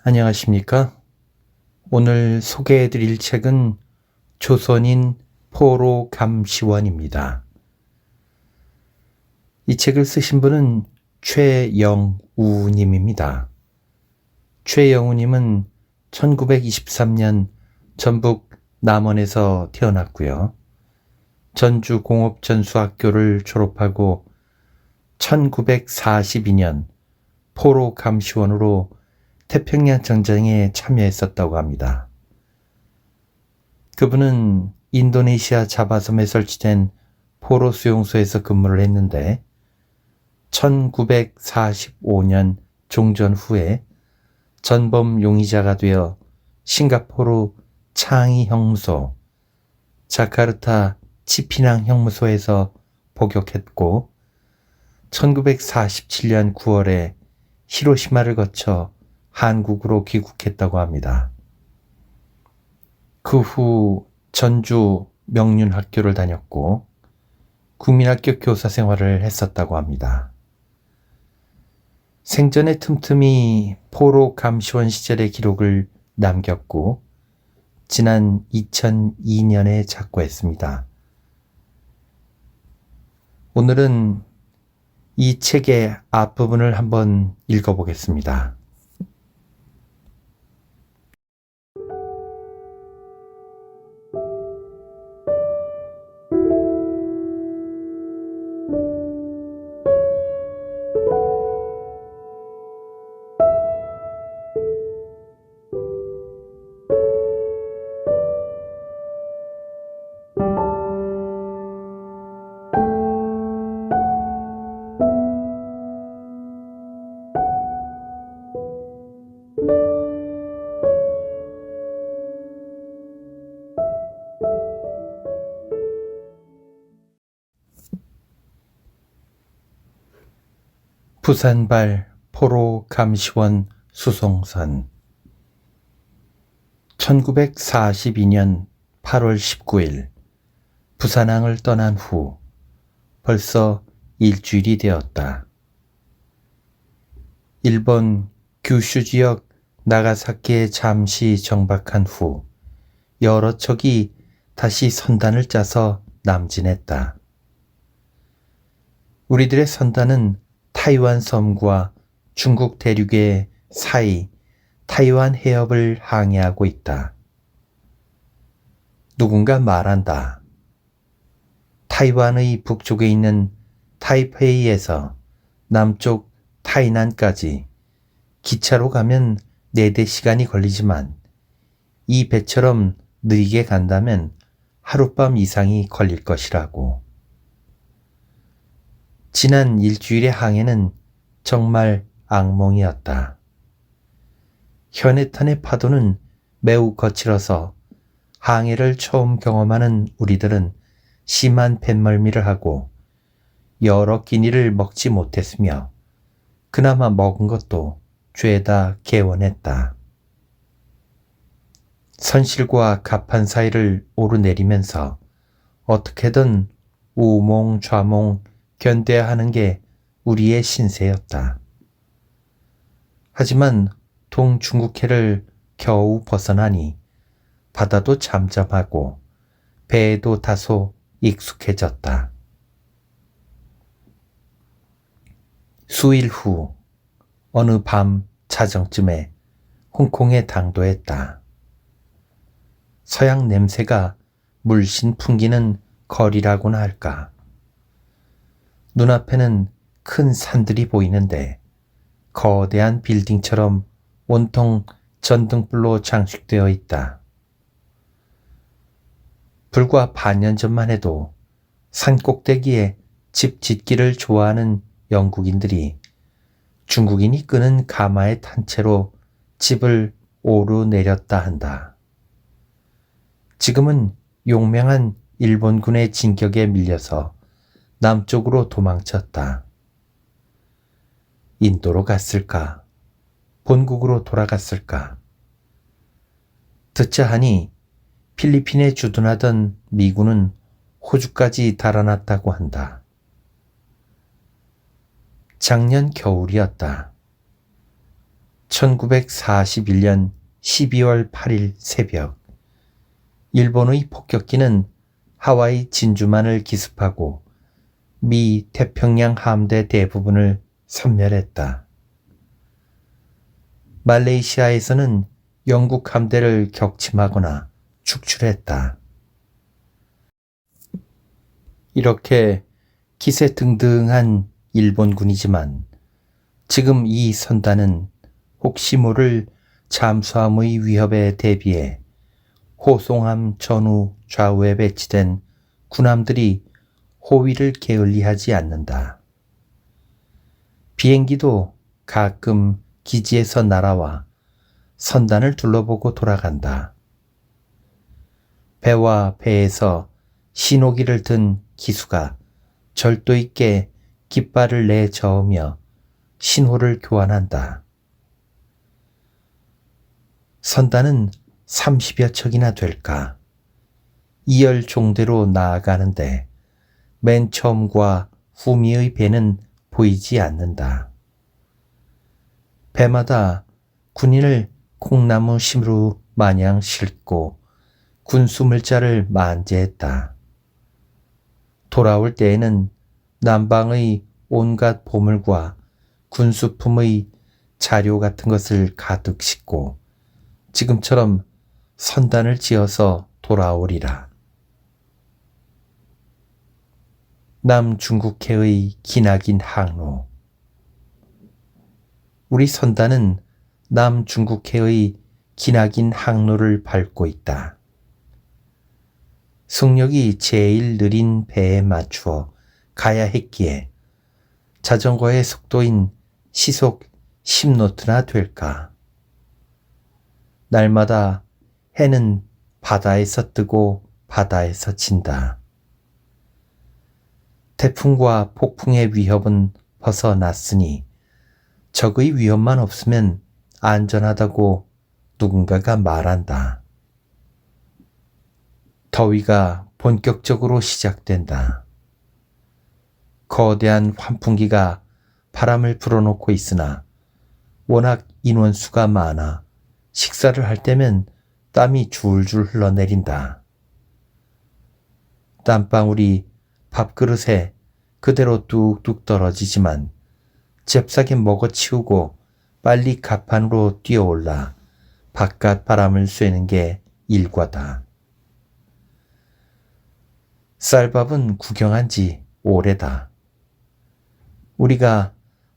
안녕하십니까? 오늘 소개해드릴 책은 조선인 포로감시원입니다. 이 책을 쓰신 분은 최영우님입니다. 최영우님은 1923년 전북 남원에서 태어났고요. 전주공업전수학교를 졸업하고 1942년 포로감시원으로 태평양 전쟁에 참여했었다고 합니다. 그분은 인도네시아 자바섬에 설치된 포로 수용소에서 근무를 했는데 1945년 종전 후에 전범 용의자가 되어 싱가포르 창이 형무소, 자카르타 치피낭 형무소에서 복역했고 1947년 9월에 히로시마를 거쳐 한국으로 귀국했다고 합니다. 그 후 전주 명륜학교를 다녔고 국민학교 교사 생활을 했었다고 합니다. 생전에 틈틈이 포로 감시원 시절의 기록을 남겼고 지난 2002년에 작고했습니다. 오늘은 이 책의 앞부분을 한번 읽어보겠습니다. 부산발 포로감시원 수송선 1942년 8월 19일 부산항을 떠난 후 벌써 일주일이 되었다. 일본 규슈 지역 나가사키에 잠시 정박한 후 여러 척이 다시 선단을 짜서 남진했다. 우리들의 선단은 타이완 섬과 중국 대륙의 사이 타이완 해협을 항해하고 있다. 누군가 말한다. 타이완의 북쪽에 있는 타이페이에서 남쪽 타이난까지 기차로 가면 4-5시간이 걸리지만 이 배처럼 느리게 간다면 하룻밤 이상이 걸릴 것이라고. 지난 일주일의 항해는 정말 악몽이었다. 현해탄의 파도는 매우 거칠어서 항해를 처음 경험하는 우리들은 심한 뱃멀미를 하고 여러 끼니를 먹지 못했으며 그나마 먹은 것도 죄다 개원했다. 선실과 갑판 사이를 오르내리면서 어떻게든 우몽좌몽 견뎌야 하는 게 우리의 신세였다. 하지만 동중국해를 겨우 벗어나니 바다도 잠잠하고 배에도 다소 익숙해졌다. 수일 후 어느 밤 자정쯤에 홍콩에 당도했다. 서양 냄새가 물씬 풍기는 거리라고나 할까. 눈앞에는 큰 산들이 보이는데 거대한 빌딩처럼 온통 전등불로 장식되어 있다. 불과 반년 전만 해도 산 꼭대기에 집 짓기를 좋아하는 영국인들이 중국인이 끄는 가마에 탄 채로 집을 오르내렸다 한다. 지금은 용맹한 일본군의 진격에 밀려서 남쪽으로 도망쳤다. 인도로 갔을까? 본국으로 돌아갔을까? 듣자 하니 필리핀에 주둔하던 미군은 호주까지 달아났다고 한다. 작년 겨울이었다. 1941년 12월 8일 새벽, 일본의 폭격기는 하와이 진주만을 기습하고 미 태평양 함대 대부분을 섬멸했다. 말레이시아에서는 영국 함대를 격침하거나 축출했다. 이렇게 기세등등한 일본군이지만 지금 이 선단은 혹시 모를 잠수함의 위협에 대비해 호송함 전후 좌우에 배치된 군함들이 호위를 게을리하지 않는다. 비행기도 가끔 기지에서 날아와 선단을 둘러보고 돌아간다. 배와 배에서 신호기를 든 기수가 절도 있게 깃발을 내저으며 신호를 교환한다. 선단은 30여 척이나 될까. 2열 종대로 나아가는데 맨 처음과 후미의 배는 보이지 않는다. 배마다 군인을 콩나무 심으로 마냥 싣고 군수 물자를 만제했다. 돌아올 때에는 남방의 온갖 보물과 군수품의 자료 같은 것을 가득 싣고 지금처럼 선단을 지어서 돌아오리라. 남중국해의 기나긴 항로. 우리 선단은 남중국해의 기나긴 항로를 밟고 있다. 속력이 제일 느린 배에 맞추어 가야 했기에 자전거의 속도인 시속 10노트나 될까. 날마다 해는 바다에서 뜨고 바다에서 진다. 태풍과 폭풍의 위협은 벗어났으니 적의 위협만 없으면 안전하다고 누군가가 말한다. 더위가 본격적으로 시작된다. 거대한 환풍기가 바람을 불어넣고 있으나 워낙 인원수가 많아 식사를 할 때면 땀이 줄줄 흘러내린다. 땀방울이 밥그릇에 그대로 뚝뚝 떨어지지만 잽싸게 먹어치우고 빨리 갑판으로 뛰어올라 바깥 바람을 쐬는 게 일과다. 쌀밥은 구경한 지 오래다. 우리가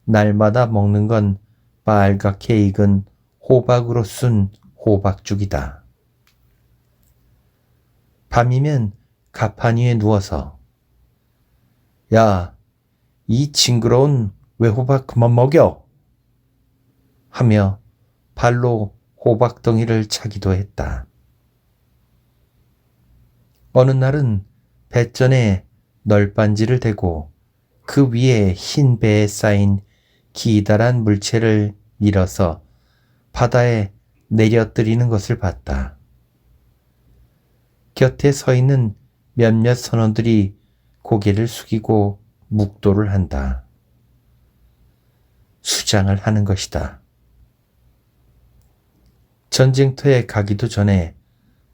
날마다 먹는 건 빨갛게 익은 호박으로 쓴 호박죽이다. 밤이면 갑판 위에 누워서 야, 이 징그러운 외호박 그만 먹여! 하며 발로 호박덩이를 차기도 했다. 어느 날은 뱃전에 널빤지를 대고 그 위에 흰 배에 쌓인 기다란 물체를 밀어서 바다에 내려뜨리는 것을 봤다. 곁에 서 있는 몇몇 선원들이 고개를 숙이고 묵도를 한다. 수장을 하는 것이다. 전쟁터에 가기도 전에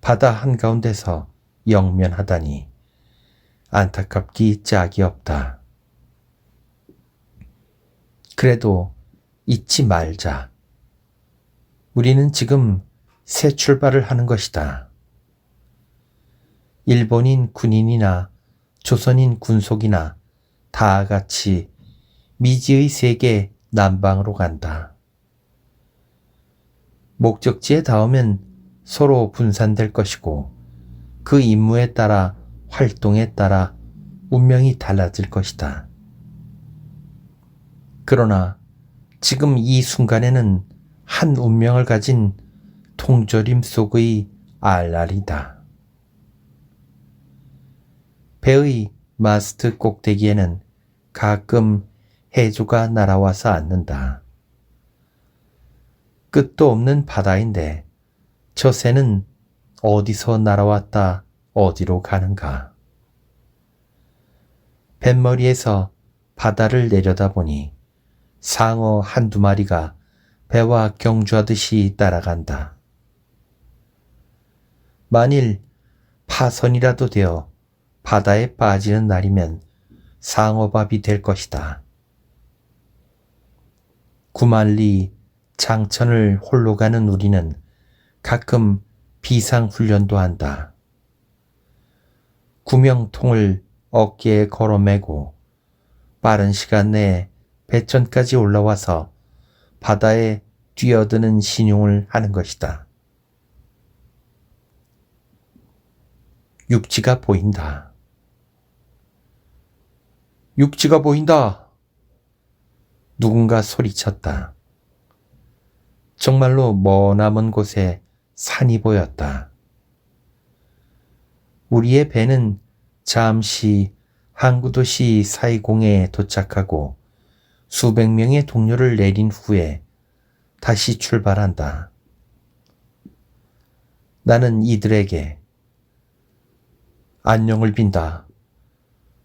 바다 한가운데서 영면하다니 안타깝기 짝이 없다. 그래도 잊지 말자. 우리는 지금 새 출발을 하는 것이다. 일본인 군인이나 조선인 군속이나 다 같이 미지의 세계 남방으로 간다. 목적지에 닿으면 서로 분산될 것이고 그 임무에 따라 활동에 따라 운명이 달라질 것이다. 그러나 지금 이 순간에는 한 운명을 가진 통조림 속의 알알이다. 배의 마스트 꼭대기에는 가끔 해조가 날아와서 앉는다. 끝도 없는 바다인데 저 새는 어디서 날아왔다 어디로 가는가. 뱃머리에서 바다를 내려다보니 상어 한두 마리가 배와 경주하듯이 따라간다. 만일 파선이라도 되어 바다에 빠지는 날이면 상어밥이 될 것이다. 구만리 장천을 홀로 가는 우리는 가끔 비상훈련도 한다. 구명통을 어깨에 걸어매고 빠른 시간 내에 배천까지 올라와서 바다에 뛰어드는 신용을 하는 것이다. 육지가 보인다. 육지가 보인다. 누군가 소리쳤다. 정말로 머나먼 곳에 산이 보였다. 우리의 배는 잠시 항구도시 사이공에 도착하고 수백 명의 동료를 내린 후에 다시 출발한다. 나는 이들에게 안녕을 빈다.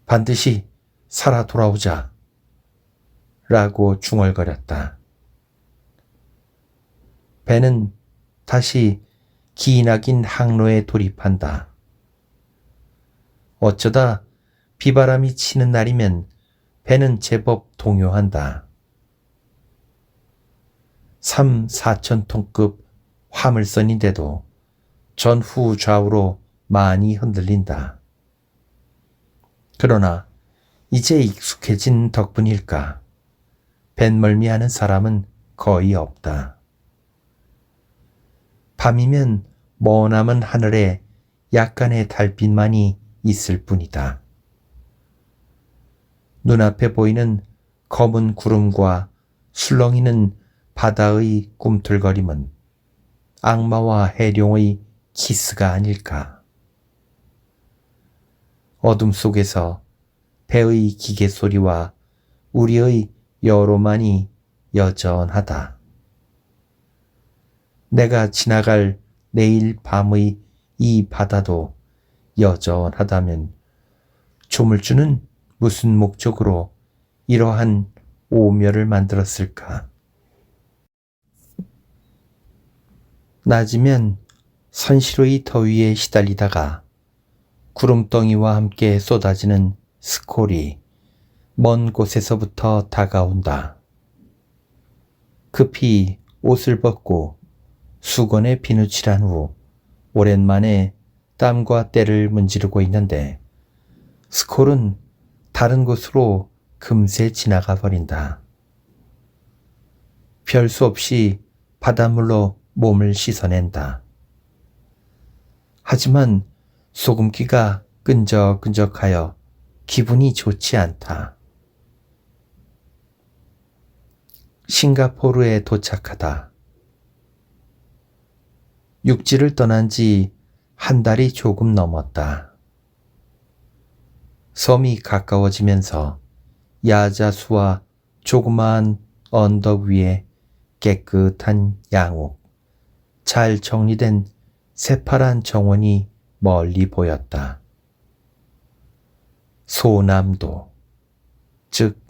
반드시 살아 돌아오자. 라고 중얼거렸다. 배는 다시 기나긴 항로에 돌입한다. 어쩌다 비바람이 치는 날이면 배는 제법 동요한다. 3, 4천 톤급 화물선인데도 전후 좌우로 많이 흔들린다. 그러나 이제 익숙해진 덕분일까 뱃멀미하는 사람은 거의 없다. 밤이면 머나먼 하늘에 약간의 달빛만이 있을 뿐이다. 눈앞에 보이는 검은 구름과 술렁이는 바다의 꿈틀거림은 악마와 해룡의 키스가 아닐까. 어둠 속에서 배의 기계 소리와 우리의 여로만이 여전하다. 내가 지나갈 내일 밤의 이 바다도 여전하다면 조물주는 무슨 목적으로 이러한 오멸을 만들었을까? 낮이면 선시로의 더위에 시달리다가 구름덩이와 함께 쏟아지는 스콜이 먼 곳에서부터 다가온다. 급히 옷을 벗고 수건에 비누칠한 후 오랜만에 땀과 때를 문지르고 있는데 스콜은 다른 곳으로 금세 지나가 버린다. 별 수 없이 바닷물로 몸을 씻어낸다. 하지만 소금기가 끈적끈적하여 기분이 좋지 않다. 싱가포르에 도착하다. 육지를 떠난 지 한 달이 조금 넘었다. 섬이 가까워지면서 야자수와 조그마한 언덕 위에 깨끗한 양옥, 잘 정리된 새파란 정원이 멀리 보였다. 소남도, 즉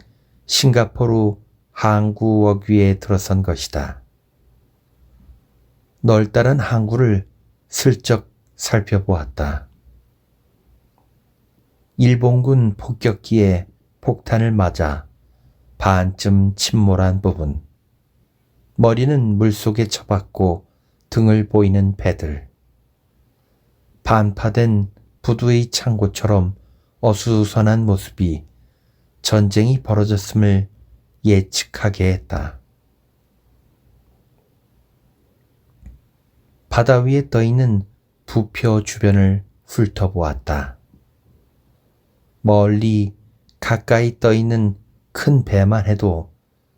싱가포르 항구역 위에 들어선 것이다. 널따란 항구를 슬쩍 살펴보았다. 일본군 폭격기에 폭탄을 맞아 반쯤 침몰한 부분, 머리는 물속에 처박고 등을 보이는 배들, 반파된 부두의 창고처럼 어수선한 모습이 전쟁이 벌어졌음을 예측하게 했다. 바다 위에 떠있는 부표 주변을 훑어보았다. 멀리 가까이 떠있는 큰 배만 해도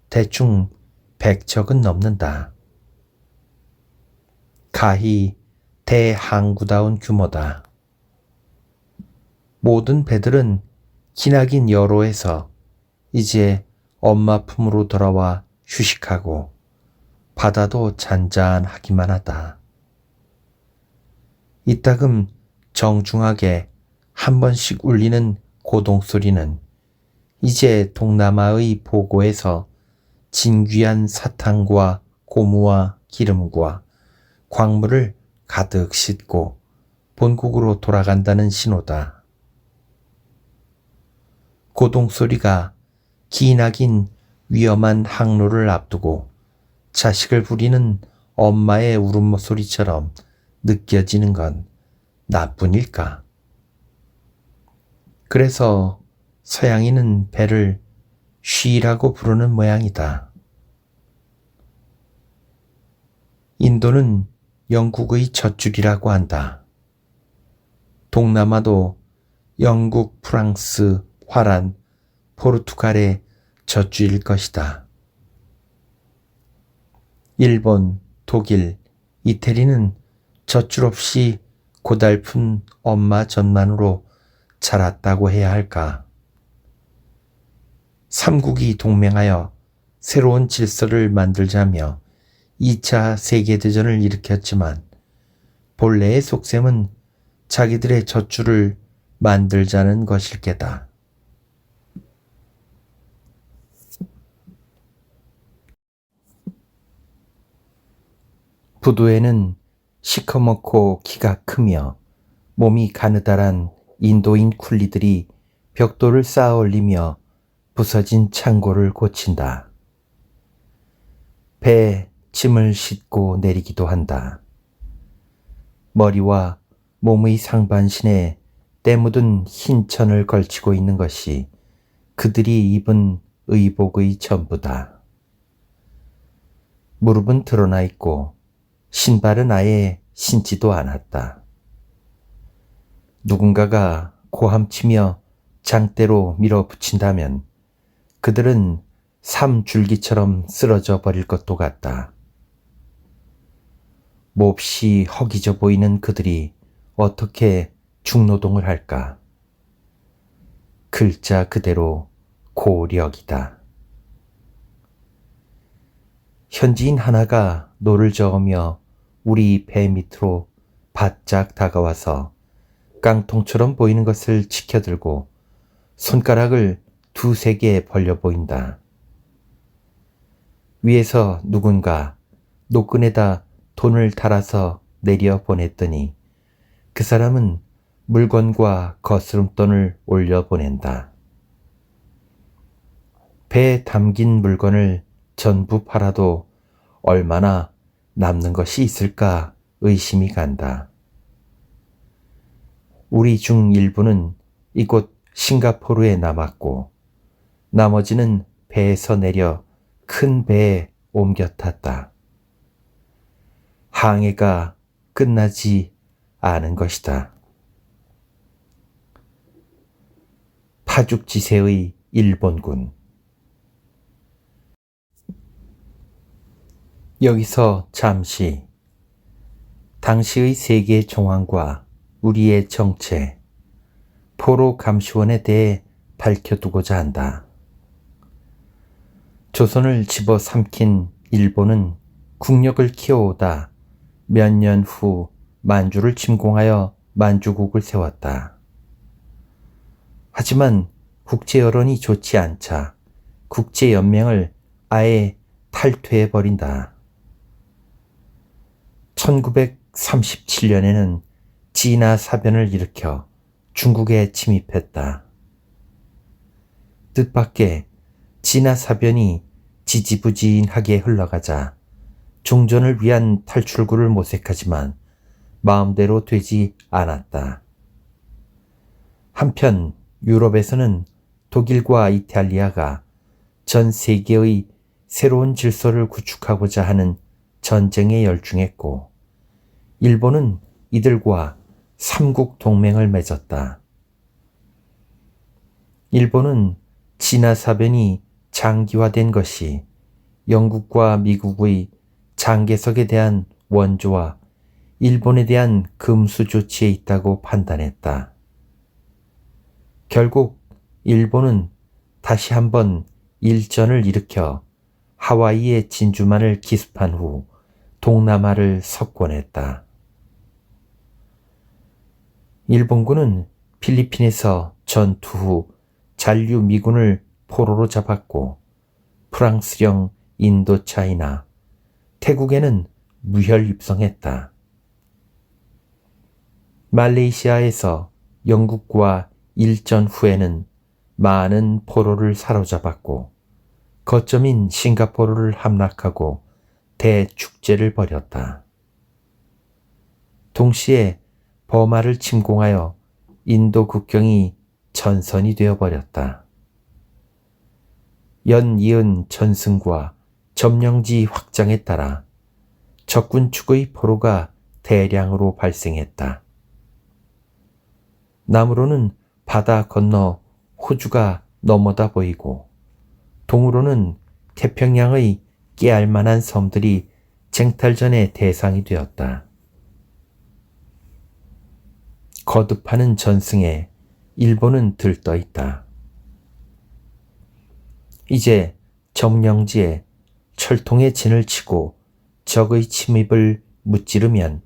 대충 100척은 넘는다. 가히 대항구다운 규모다. 모든 배들은 기나긴 여로에서 이제 엄마 품으로 돌아와 휴식하고 바다도 잔잔하기만 하다. 이따금 정중하게 한 번씩 울리는 고동소리는 이제 동남아의 보고에서 진귀한 사탕과 고무와 기름과 광물을 가득 싣고 본국으로 돌아간다는 신호다. 고동소리가 기나긴 위험한 항로를 앞두고 자식을 부리는 엄마의 울음소리처럼 느껴지는 건 나뿐일까? 그래서 서양인은 배를 쉬라고 부르는 모양이다. 인도는 영국의 젖줄이라고 한다. 동남아도 영국, 프랑스, 화란, 포르투갈의 젖줄일 것이다. 일본, 독일, 이태리는 젖줄 없이 고달픈 엄마 젖만으로 자랐다고 해야 할까? 삼국이 동맹하여 새로운 질서를 만들자며 2차 세계대전을 일으켰지만 본래의 속셈은 자기들의 젖줄을 만들자는 것일 게다. 부두에는 시커멓고 키가 크며 몸이 가느다란 인도인 쿨리들이 벽돌을 쌓아 올리며 부서진 창고를 고친다. 배에 짐을 싣고 내리기도 한다. 머리와 몸의 상반신에 때 묻은 흰 천을 걸치고 있는 것이 그들이 입은 의복의 전부다. 무릎은 드러나 있고 신발은 아예 신지도 않았다. 누군가가 고함치며 장대로 밀어붙인다면 그들은 삼줄기처럼 쓰러져 버릴 것도 같다. 몹시 허기져 보이는 그들이 어떻게 중노동을 할까? 글자 그대로 고력이다. 현지인 하나가 노를 저으며 우리 배 밑으로 바짝 다가와서 깡통처럼 보이는 것을 치켜들고 손가락을 2-3개 벌려 보인다. 위에서 누군가 노끈에다 돈을 달아서 내려 보냈더니 그 사람은 물건과 거스름돈을 올려 보낸다. 배에 담긴 물건을 전부 팔아도 얼마나 남는 것이 있을까 의심이 간다. 우리 중 일부는 이곳 싱가포르에 남았고 나머지는 배에서 내려 큰 배에 옮겨 탔다. 항해가 끝나지 않은 것이다. 파죽지세의 일본군. 여기서 잠시 당시의 세계 정황과 우리의 정체, 포로 감시원에 대해 밝혀두고자 한다. 조선을 집어삼킨 일본은 국력을 키워오다 몇 년 후 만주를 침공하여 만주국을 세웠다. 하지만 국제 여론이 좋지 않자 국제연맹을 아예 탈퇴해버린다. 1937년에는 진화사변을 일으켜 중국에 침입했다. 뜻밖의 진화사변이 지지부진하게 흘러가자 종전을 위한 탈출구를 모색하지만 마음대로 되지 않았다. 한편 유럽에서는 독일과 이탈리아가 전 세계의 새로운 질서를 구축하고자 하는 전쟁에 열중했고 일본은 이들과 삼국 동맹을 맺었다. 일본은 진화사변이 장기화된 것이 영국과 미국의 장개석에 대한 원조와 일본에 대한 금수 조치에 있다고 판단했다. 결국 일본은 다시 한번 일전을 일으켜 하와이의 진주만을 기습한 후 동남아를 석권했다. 일본군은 필리핀에서 전투 후 잔류 미군을 포로로 잡았고 프랑스령 인도차이나, 태국에는 무혈 입성했다. 말레이시아에서 영국과 일전 후에는 많은 포로를 사로잡았고 거점인 싱가포르를 함락하고 대축제를 벌였다. 동시에 버마를 침공하여 인도 국경이 전선이 되어버렸다. 연이은 전승과 점령지 확장에 따라 적군 측의 포로가 대량으로 발생했다. 남으로는 바다 건너 호주가 넘어다 보이고 동으로는 태평양의 깨알만한 섬들이 쟁탈전의 대상이 되었다. 거듭하는 전승에 일본은 들떠 있다. 이제 점령지에 철통의 진을 치고 적의 침입을 무찌르면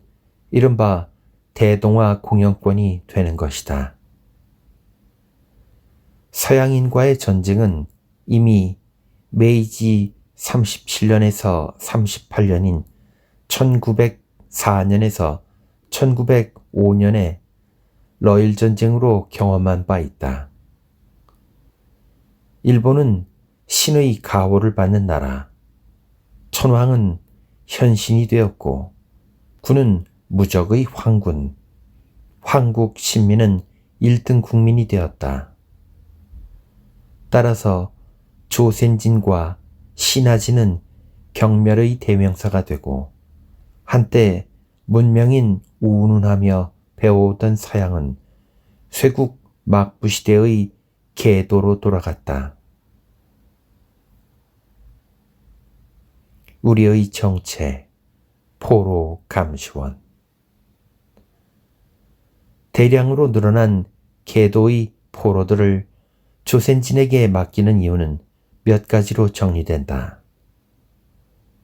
이른바 대동아 공영권이 되는 것이다. 서양인과의 전쟁은 이미 메이지 37년에서 38년인 1904년에서 1905년에 러일 전쟁으로 경험한 바 있다. 일본은 신의 가호를 받는 나라, 천황은 현신이 되었고 군은 무적의 황군, 황국 신민은 1등 국민이 되었다. 따라서 조센진과 신하진은 경멸의 대명사가 되고 한때 문명인 운운하며 배워오던 서양은 쇄국 막부시대의 계도로 돌아갔다. 우리의 정체, 포로 감시원. 대량으로 늘어난 계도의 포로들을 조센진에게 맡기는 이유는 몇 가지로 정리된다.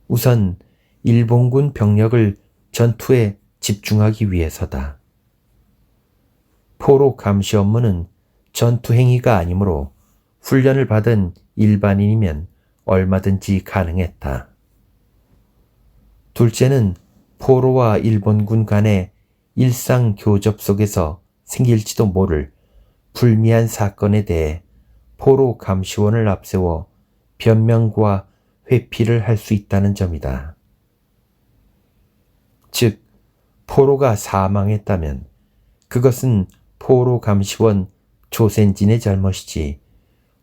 우선 일본군 병력을 전투에 집중하기 위해서다. 포로 감시 업무는 전투 행위가 아니므로 훈련을 받은 일반인이면 얼마든지 가능했다. 둘째는 포로와 일본군 간의 일상 교접 속에서 생길지도 모를 불미한 사건에 대해 포로 감시원을 앞세워 변명과 회피를 할 수 있다는 점이다. 즉, 포로가 사망했다면 그것은 포로 감시원 조센진의 잘못이지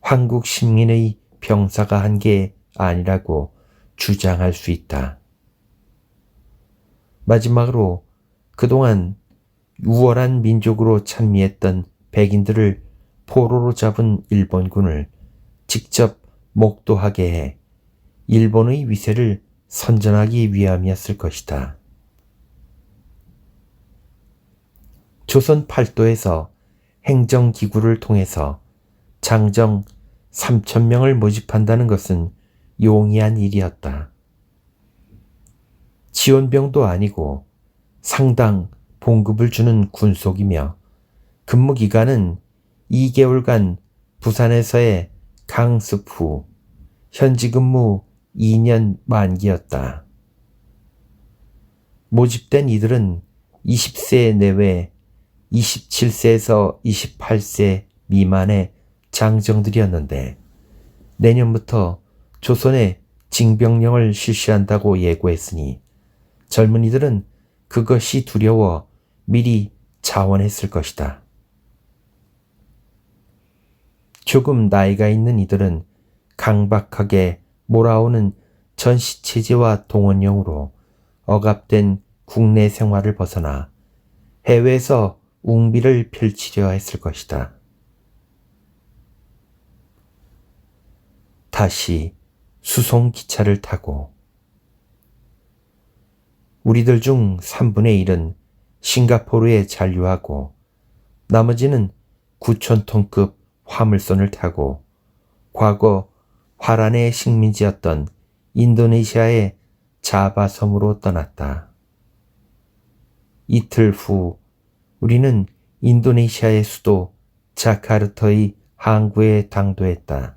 한국 식민의 병사가 한 게 아니라고 주장할 수 있다. 마지막으로 그동안 우월한 민족으로 찬미했던 백인들을 포로로 잡은 일본군을 직접 목도하게 해 일본의 위세를 선전하기 위함이었을 것이다. 조선 팔도에서 행정기구를 통해서 장정 3,000명을 모집한다는 것은 용이한 일이었다. 지원병도 아니고 상당 봉급을 주는 군속이며 근무기간은 2개월간 부산에서의 강습 후 현지 근무 2년 만기였다. 모집된 이들은 20세 내외 27세에서 28세 미만의 장정들이었는데 내년부터 조선에 징병령을 실시한다고 예고했으니 젊은이들은 그것이 두려워 미리 자원했을 것이다. 조금 나이가 있는 이들은 강박하게 몰아오는 전시체제와 동원령으로 억압된 국내 생활을 벗어나 해외에서 웅비를 펼치려 했을 것이다. 다시 수송기차를 타고 우리들 중 3분의 1은 싱가포르에 잔류하고 나머지는 9,000톤급 화물선을 타고 과거 화란의 식민지였던 인도네시아의 자바 섬으로 떠났다. 이틀 후 우리는 인도네시아의 수도 자카르타의 항구에 당도했다.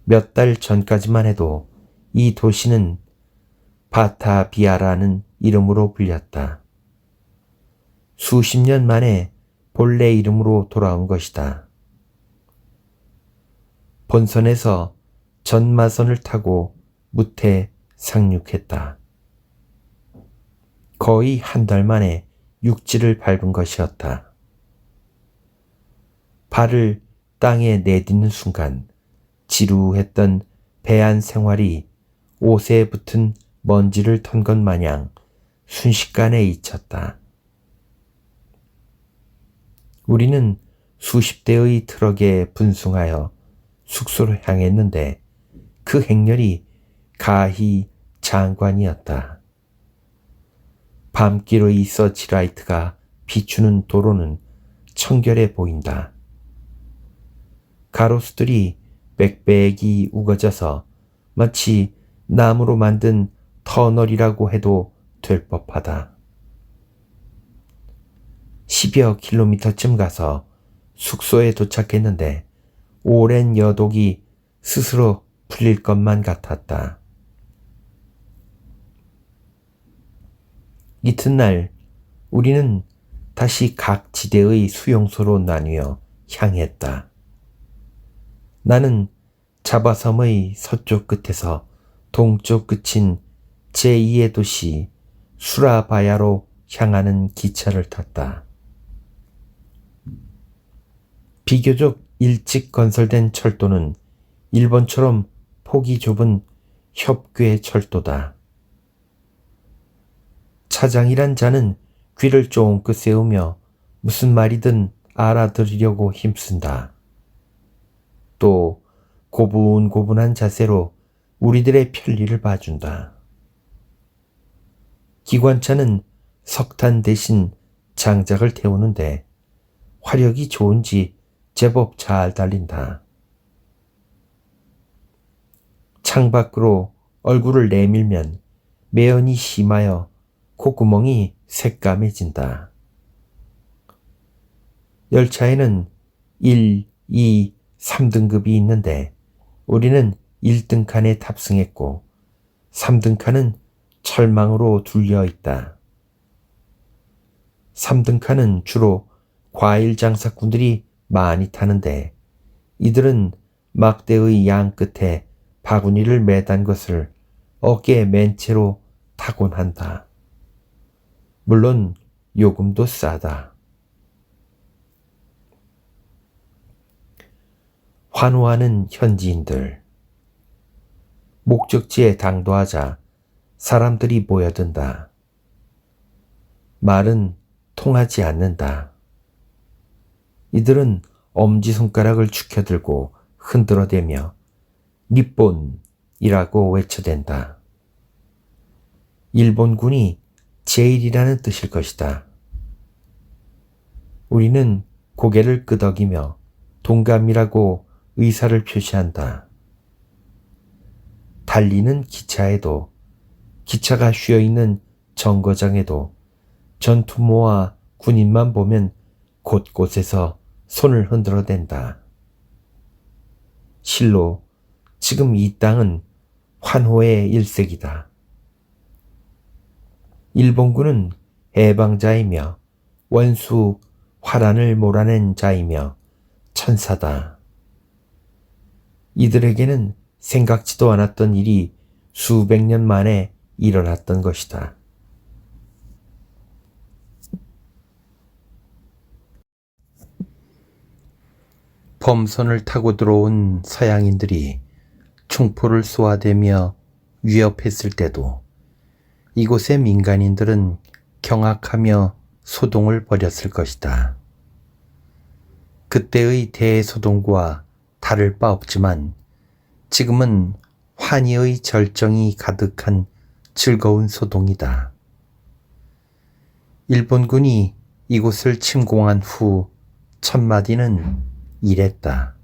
몇 달 전까지만 해도 이 도시는 바타비아라는 이름으로 불렸다. 수십 년 만에 본래 이름으로 돌아온 것이다. 본선에서 전마선을 타고 무태 상륙했다. 거의 한 달 만에 육지를 밟은 것이었다. 발을 땅에 내딛는 순간 지루했던 배안 생활이 옷에 붙은 먼지를 턴 것 마냥 순식간에 잊혔다. 우리는 수십 대의 트럭에 분승하여 숙소로 향했는데 그 행렬이 가히 장관이었다. 밤길의 서치라이트가 비추는 도로는 청결해 보인다. 가로수들이 빽빽이 우거져서 마치 나무로 만든 터널이라고 해도 될 법하다. 10여 킬로미터쯤 가서 숙소에 도착했는데 오랜 여독이 스스로 풀릴 것만 같았다. 이튿날 우리는 다시 각 지대의 수용소로 나뉘어 향했다. 나는 자바섬의 서쪽 끝에서 동쪽 끝인 제2의 도시 수라바야로 향하는 기차를 탔다. 비교적 일찍 건설된 철도는 일본처럼 폭이 좁은 협궤 철도다. 차장이란 자는 귀를 쫑긋 세우며 무슨 말이든 알아들으려고 힘쓴다. 또 고분고분한 자세로 우리들의 편리를 봐준다. 기관차는 석탄 대신 장작을 태우는데 화력이 좋은지 제법 잘 달린다. 창밖으로 얼굴을 내밀면 매연이 심하여 콧구멍이 새까매진다. 열차에는 1, 2, 3등급이 있는데 우리는 1등 칸에 탑승했고 3등 칸은 철망으로 둘려 있다. 3등 칸은 주로 과일 장사꾼들이 많이 타는데 이들은 막대의 양 끝에 바구니를 매단 것을 어깨에 맨 채로 타곤 한다. 물론 요금도 싸다. 환호하는 현지인들. 목적지에 당도하자 사람들이 모여든다. 말은 통하지 않는다. 이들은 엄지손가락을 축혀들고 흔들어대며 니폰이라고 외쳐댄다. 일본군이 제일이라는 뜻일 것이다. 우리는 고개를 끄덕이며 동감이라고 의사를 표시한다. 달리는 기차에도, 기차가 쉬어있는 정거장에도 전투모와 군인만 보면 곳곳에서 손을 흔들어댄다. 실로 지금 이 땅은 환호의 일색이다. 일본군은 해방자이며 원수 화란을 몰아낸 자이며 천사다. 이들에게는 생각지도 않았던 일이 수백 년 만에 일어났던 것이다. 범선을 타고 들어온 서양인들이 총포를 쏘아대며 위협했을 때도 이곳의 민간인들은 경악하며 소동을 벌였을 것이다. 그때의 대소동과 다를 바 없지만 지금은 환희의 절정이 가득한 즐거운 소동이다. 일본군이 이곳을 침공한 후 첫마디는 이랬다.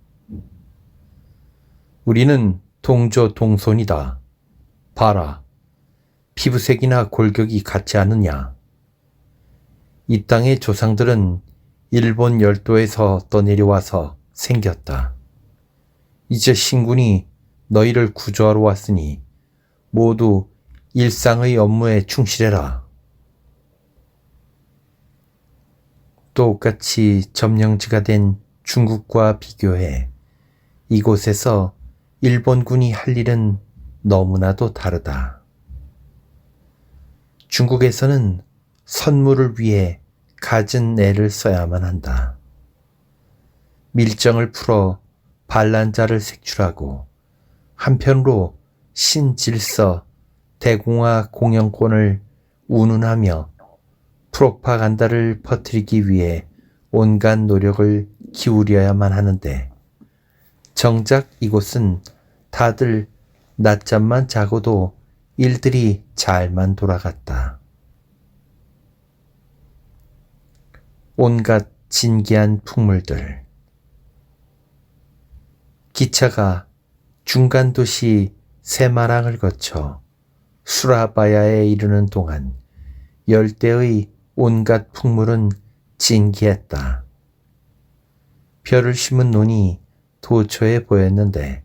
우리는 동조동손이다. 봐라. 피부색이나 골격이 같지 않느냐. 이 땅의 조상들은 일본 열도에서 떠내려와서 생겼다. 이제 신군이 너희를 구조하러 왔으니 모두 일상의 업무에 충실해라. 똑같이 점령지가 된 중국과 비교해 이곳에서 일본군이 할 일은 너무나도 다르다. 중국에서는 선물을 위해 갖은 애를 써야만 한다. 밀정을 풀어 반란자를 색출하고 한편으로 신질서 대공화 공영권을 운운하며 프로파간다를 퍼뜨리기 위해 온갖 노력을 기울여야만 하는데 정작 이곳은 다들 낮잠만 자고도 일들이 잘만 돌아갔다. 온갖 진기한 풍물들. 기차가 중간 도시 세마랑을 거쳐 수라바야에 이르는 동안 열대의 온갖 풍물은 진기했다. 벼를 심은 논이 도처에 보였는데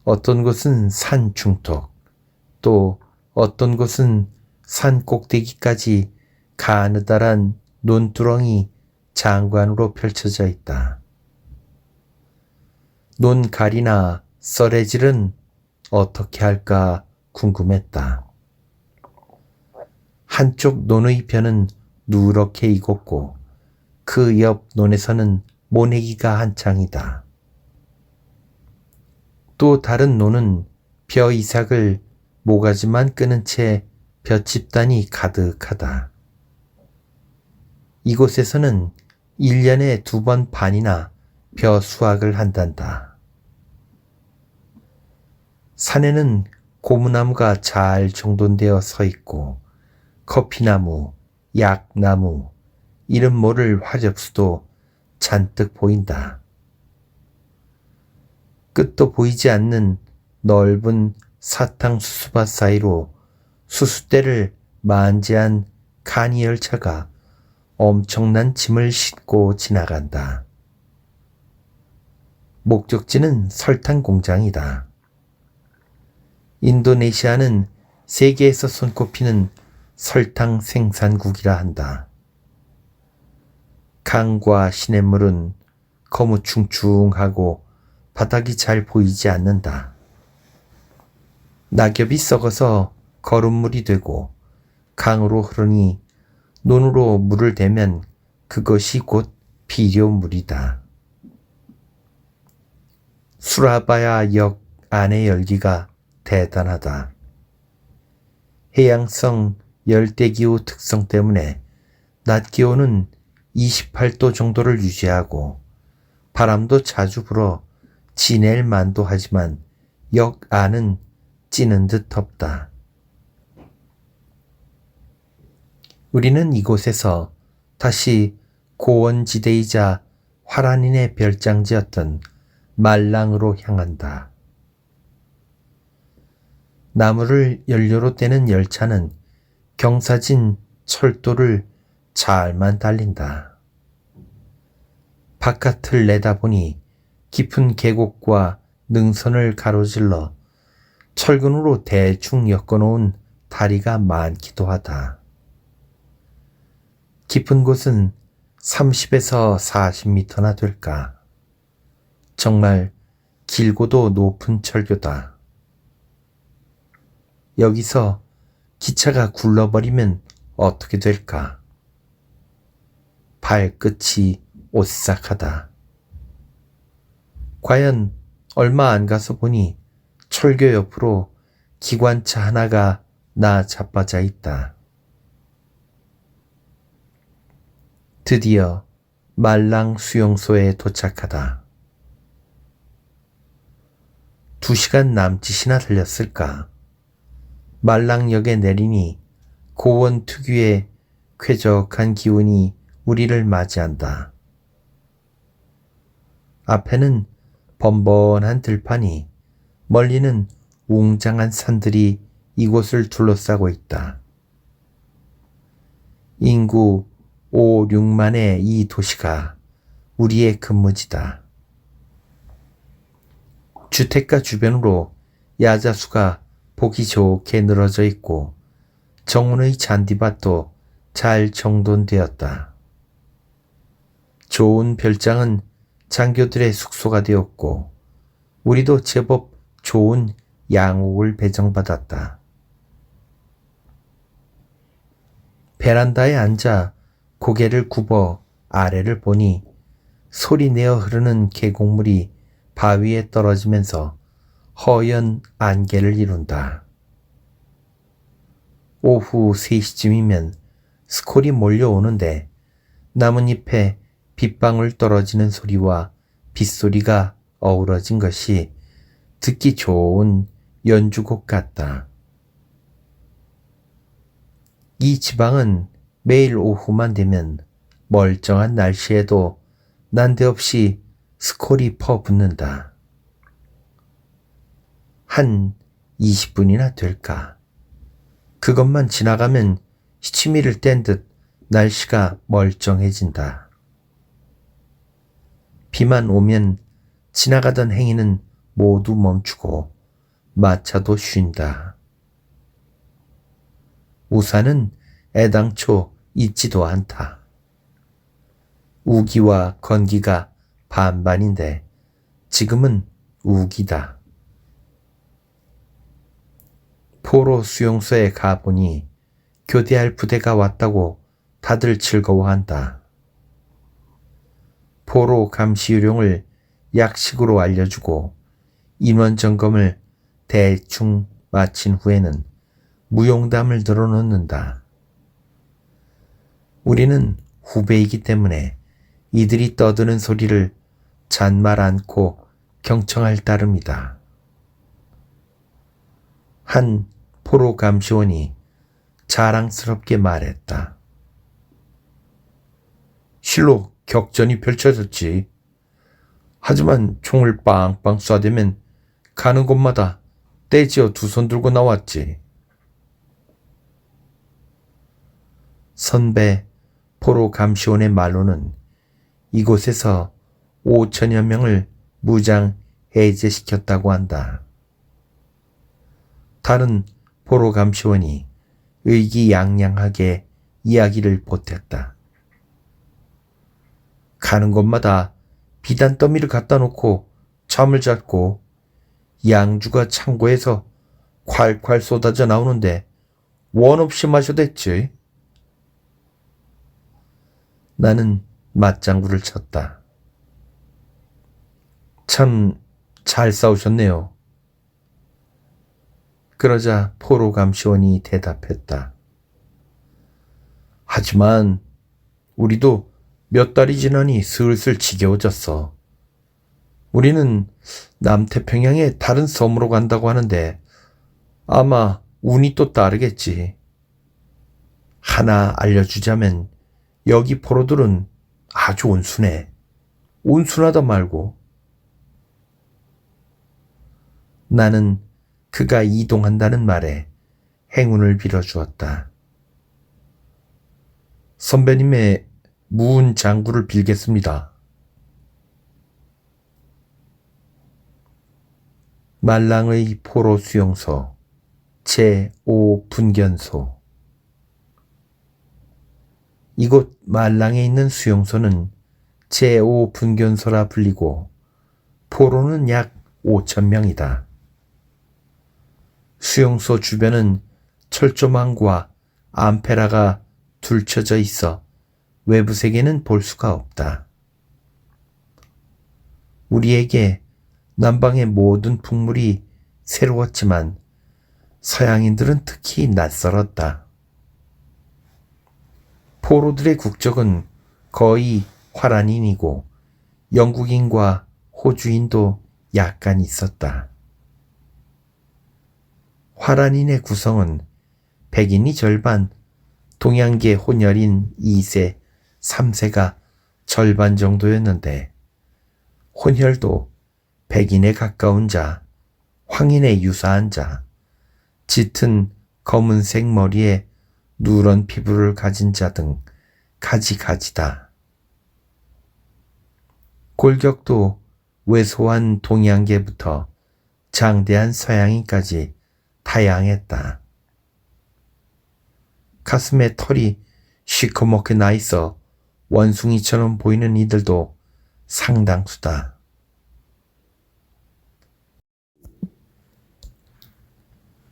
어떤 곳은 산 중턱, 또 어떤 곳은 산 꼭대기까지 가느다란 논두렁이 장관으로 펼쳐져 있다. 논갈이나 썰애질은 어떻게 할까 궁금했다. 한쪽 논의 벼는 누렇게 익었고 그 옆 논에서는 모내기가 한창이다. 또 다른 논은 벼 이삭을 모가지만 끄는 채 벼집단이 가득하다. 이곳에서는 1년에 2번 반이나 벼 수확을 한단다. 산에는 고무나무가 잘 정돈되어 서 있고 커피나무, 약나무, 이름 모를 화렵수도 잔뜩 보인다. 끝도 보이지 않는 넓은 사탕수수밭 사이로 수수대를 만지한 간이 열차가 엄청난 짐을 싣고 지나간다. 목적지는 설탕 공장이다. 인도네시아는 세계에서 손꼽히는 설탕 생산국이라 한다. 강과 시냇물은 거무충충하고 바닥이 잘 보이지 않는다. 낙엽이 썩어서 거름물이 되고 강으로 흐르니 논으로 물을 대면 그것이 곧 비료물이다. 수라바야 역 안의 열기가 대단하다. 해양성 열대기후 특성 때문에 낮 기온은 28도 정도를 유지하고 바람도 자주 불어 지낼 만도 하지만 역 안은 찌는 듯 덥다. 우리는 이곳에서 다시 고원지대이자 화란인의 별장지였던 말랑으로 향한다. 나무를 연료로 떼는 열차는 경사진 철도를 잘만 달린다. 바깥을 내다보니 깊은 계곡과 능선을 가로질러 철근으로 대충 엮어놓은 다리가 많기도 하다. 깊은 곳은 30에서 40m나 될까. 정말 길고도 높은 철교다. 여기서 기차가 굴러버리면 어떻게 될까? 발끝이 오싹하다. 과연 얼마 안 가서 보니 철교 옆으로 기관차 하나가 나 자빠져 있다. 드디어 말랑 수용소에 도착하다. 2시간 남짓이나 달렸을까. 말랑역에 내리니 고원 특유의 쾌적한 기운이 우리를 맞이한다. 앞에는 번번한 들판이, 멀리는 웅장한 산들이 이곳을 둘러싸고 있다. 인구 5, 6만의 이 도시가 우리의 근무지다. 주택가 주변으로 야자수가 보기 좋게 늘어져 있고 정문의 잔디밭도 잘 정돈되었다. 좋은 별장은 장교들의 숙소가 되었고 우리도 제법 좋은 양옥을 배정받았다. 베란다에 앉아 고개를 굽어 아래를 보니 소리내어 흐르는 계곡물이 바위에 떨어지면서 허연 안개를 이룬다. 오후 3시쯤이면 스콜이 몰려오는데 나뭇잎에 빗방울 떨어지는 소리와 빗소리가 어우러진 것이 듣기 좋은 연주곡 같다. 이 지방은 매일 오후만 되면 멀쩡한 날씨에도 난데없이 스콜이 퍼붓는다. 한 20분이나 될까. 그것만 지나가면 시치미를 뗀 듯 날씨가 멀쩡해진다. 비만 오면 지나가던 행인은 모두 멈추고 마차도 쉰다. 우산은 애당초 있지도 않다. 우기와 건기가 반반인데 지금은 우기다. 포로 수용소에 가보니 교대할 부대가 왔다고 다들 즐거워한다. 포로 감시 요령을 약식으로 알려주고 인원 점검을 대충 마친 후에는 무용담을 늘어놓는다. 우리는 후배이기 때문에 이들이 떠드는 소리를 잔말 않고 경청할 따름이다. 한 포로 감시원이 자랑스럽게 말했다. 실로 격전이 펼쳐졌지. 하지만 총을 빵빵 쏴대면 가는 곳마다 떼지어 두 손 들고 나왔지. 선배 포로 감시원의 말로는 이곳에서 5천여 명을 무장 해제시켰다고 한다. 다른 포로 감시원이 의기양양하게 이야기를 보탰다. 가는 곳마다 비단 더미를 갖다 놓고 잠을 잤고 양주가 창고에서 콸콸 쏟아져 나오는데 원 없이 마셔댔지. 나는 맞장구를 쳤다. 참 잘 싸우셨네요. 그러자 포로 감시원이 대답했다. 하지만 우리도 몇 달이 지나니 슬슬 지겨워졌어. 우리는 남태평양의 다른 섬으로 간다고 하는데 아마 운이 또 따르겠지. 하나 알려주자면 여기 포로들은 아주 온순해. 온순하다 말고. 나는 그가 이동한다는 말에 행운을 빌어주었다. 선배님의 무운 장구를 빌겠습니다. 말랑의 포로 수용소 제5분견소. 이곳 말랑에 있는 수용소는 제5분견소라 불리고 포로는 약 5,000명이다. 수용소 주변은 철조망과 암페라가 둘쳐져 있어 외부 세계는 볼 수가 없다. 우리에게 남방의 모든 풍물이 새로웠지만 서양인들은 특히 낯설었다. 포로들의 국적은 거의 화란인이고 영국인과 호주인도 약간 있었다. 화란인의 구성은 백인이 절반, 동양계 혼혈인 2세, 3세가 절반 정도였는데 혼혈도 백인에 가까운 자, 황인에 유사한 자, 짙은 검은색 머리에 누런 피부를 가진 자 등 가지가지다. 골격도 왜소한 동양계부터 장대한 서양인까지 다양했다. 가슴에 털이 시커멓게 나 있어 원숭이처럼 보이는 이들도 상당수다.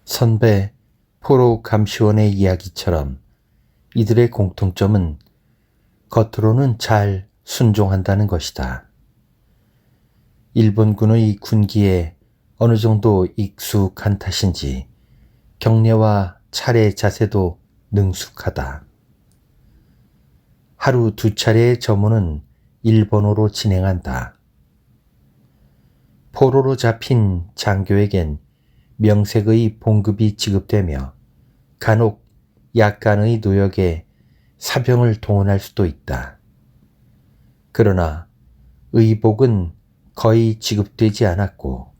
선배 포로 감시원의 이야기처럼 이들의 공통점은 겉으로는 잘 순종한다는 것이다. 일본군의 군기에 어느 정도 익숙한 탓인지 경례와 차례 자세도 능숙하다. 하루 2차례의 점호는 일본어로 진행한다. 포로로 잡힌 장교에겐 명색의 봉급이 지급되며 간혹 약간의 노역에 사병을 동원할 수도 있다. 그러나 의복은 거의 지급되지 않았고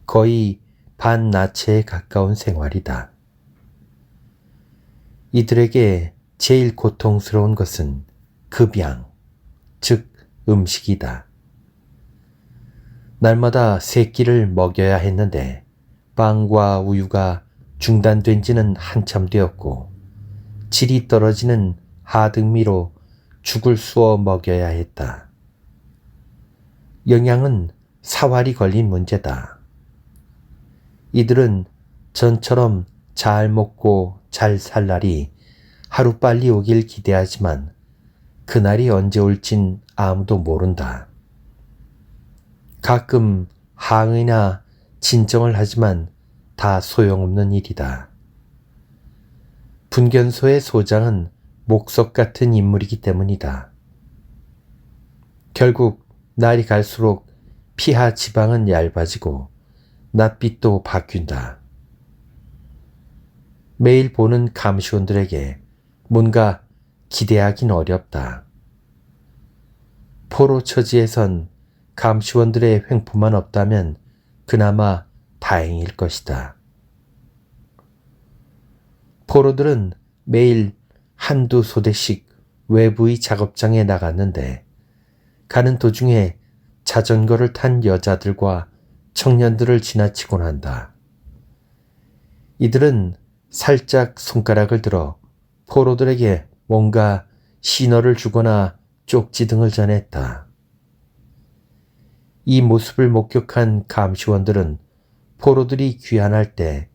거의 반나체에 가까운 생활이다. 이들에게 제일 고통스러운 것은 급양, 즉 음식이다. 날마다 3끼를 먹여야 했는데 빵과 우유가 중단된 지는 한참 되었고 질이 떨어지는 하등미로 죽을 쑤어 먹여야 했다. 영양은 사활이 걸린 문제다. 이들은 전처럼 잘 먹고 잘 살 날이 하루빨리 오길 기대하지만 그날이 언제 올진 아무도 모른다. 가끔 항의나 진정을 하지만 다 소용없는 일이다. 분견소의 소장은 목석 같은 인물이기 때문이다. 결국 날이 갈수록 피하 지방은 얇아지고 낯빛도 바뀐다. 매일 보는 감시원들에게 뭔가 기대하긴 어렵다. 포로 처지에선 감시원들의 횡포만 없다면 그나마 다행일 것이다. 포로들은 매일 한두 소대씩 외부의 작업장에 나갔는데 가는 도중에 자전거를 탄 여자들과 청년들을 지나치곤 한다. 이들은 살짝 손가락을 들어 포로들에게 뭔가 신호를 주거나 쪽지 등을 전했다. 이 모습을 목격한 감시원들은 포로들이 귀환할 때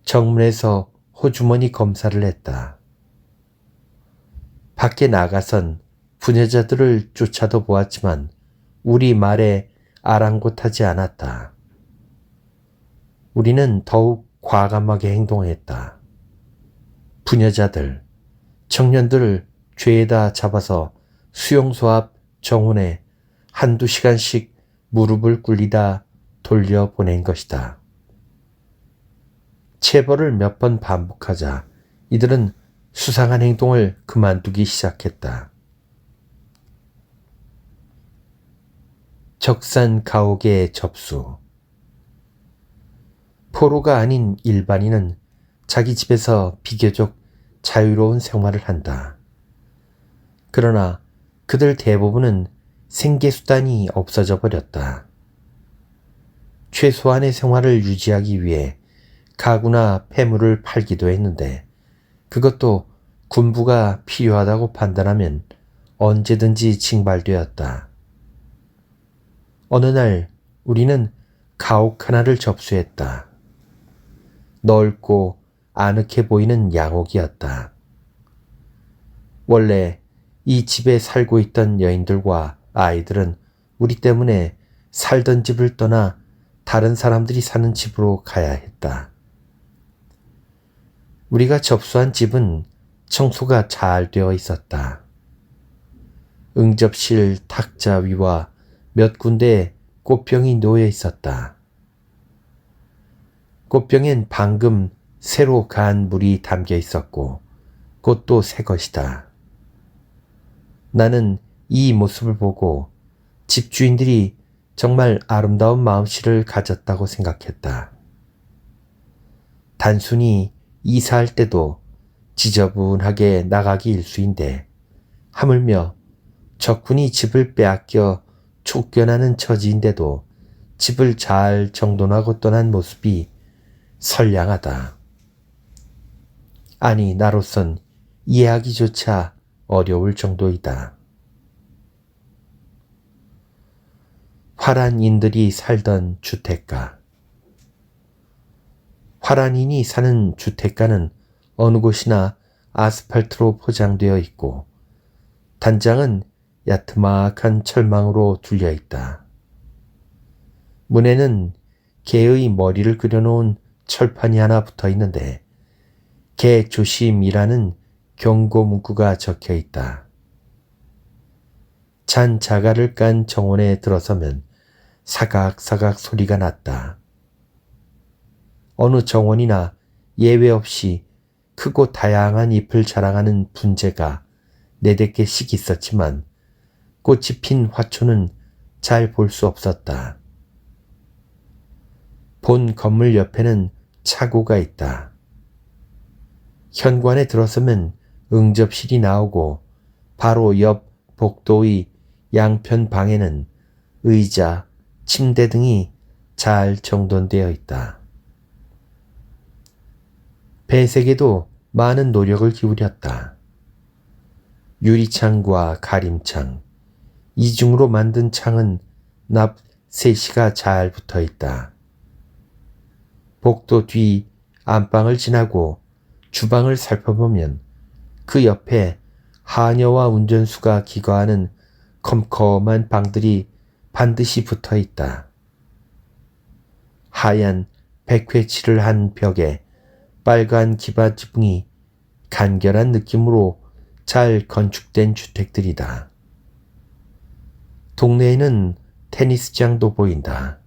정문에서 호주머니 검사를 했다. 밖에 나가선 부녀자들을 쫓아도 보았지만 우리 말에 아랑곳하지 않았다. 우리는 더욱 과감하게 행동했다. 부녀자들, 청년들을 죄에다 잡아서 수용소 앞 정원에 1~2시간씩 무릎을 꿇리다 돌려보낸 것이다. 체벌을 몇 번 반복하자 이들은 수상한 행동을 그만두기 시작했다. 적산 가옥의 접수. 포로가 아닌 일반인은 자기 집에서 비교적 자유로운 생활을 한다. 그러나 그들 대부분은 생계수단이 없어져 버렸다. 최소한의 생활을 유지하기 위해 가구나 폐물을 팔기도 했는데 그것도 군부가 필요하다고 판단하면 언제든지 징발되었다. 어느 날 우리는 가옥 하나를 접수했다. 넓고 아늑해 보이는 양옥이었다. 원래 이 집에 살고 있던 여인들과 아이들은 우리 때문에 살던 집을 떠나 다른 사람들이 사는 집으로 가야 했다. 우리가 접수한 집은 청소가 잘 되어 있었다. 응접실 탁자 위와 몇 군데 꽃병이 놓여 있었다. 꽃병엔 방금 새로 간 물이 담겨 있었고 꽃도 새 것이다. 나는 이 모습을 보고 집주인들이 정말 아름다운 마음씨를 가졌다고 생각했다. 단순히 이사할 때도 지저분하게 나가기 일쑤인데 하물며 적군이 집을 빼앗겨 쫓겨나는 처지인데도 집을 잘 정돈하고 떠난 모습이 선량하다. 아니, 나로선 이해하기조차 어려울 정도이다. 화란인들이 살던 주택가. 화란인이 사는 주택가는 어느 곳이나 아스팔트로 포장되어 있고 단장은 야트막한 철망으로 둘려 있다. 문에는 개의 머리를 그려놓은 철판이 하나 붙어 있는데 개 조심이라는 경고 문구가 적혀 있다. 잔 자갈을 깐 정원에 들어서면 사각사각 소리가 났다. 어느 정원이나 예외 없이 크고 다양한 잎을 자랑하는 분재가 4-5개씩 있었지만 꽃이 핀 화초는 잘 볼 수 없었다. 본 건물 옆에는 차고가 있다. 현관에 들어서면 응접실이 나오고 바로 옆 복도의 양편 방에는 의자, 침대 등이 잘 정돈되어 있다. 배색에도 많은 노력을 기울였다. 유리창과 가림창, 이중으로 만든 창은 납 3시가 잘 붙어 있다. 복도 뒤 안방을 지나고 주방을 살펴보면 그 옆에 하녀와 운전수가 기거하는 컴컴한 방들이 반드시 붙어 있다. 하얀 백회칠을 한 벽에 빨간 기바 지붕이 간결한 느낌으로 잘 건축된 주택들이다. 동네에는 테니스장도 보인다.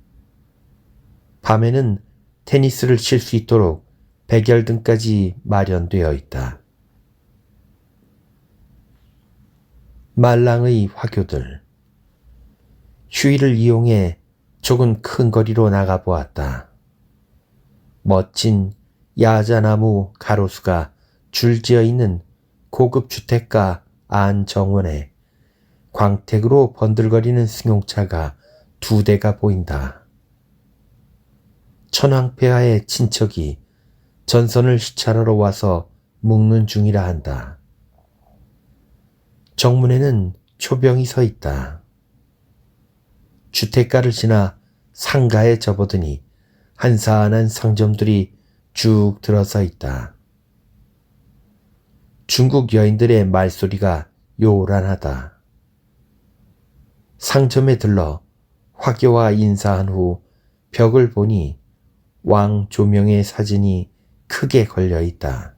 밤에는 테니스를 칠 수 있도록 백열등까지 마련되어 있다. 말랑의 화교들. 휴일을 이용해 조금 큰 거리로 나가보았다. 멋진 야자나무 가로수가 줄지어 있는 고급 주택가 안정원에 광택으로 번들거리는 승용차가 2대가 보인다. 천황폐하의 친척이 전선을 시찰하러 와서 묵는 중이라 한다. 정문에는 초병이 서 있다. 주택가를 지나 상가에 접어드니 한산한 상점들이 쭉 들어서 있다. 중국 여인들의 말소리가 요란하다. 상점에 들러 화교와 인사한 후 벽을 보니 왕 조명의 사진이 크게 걸려 있다.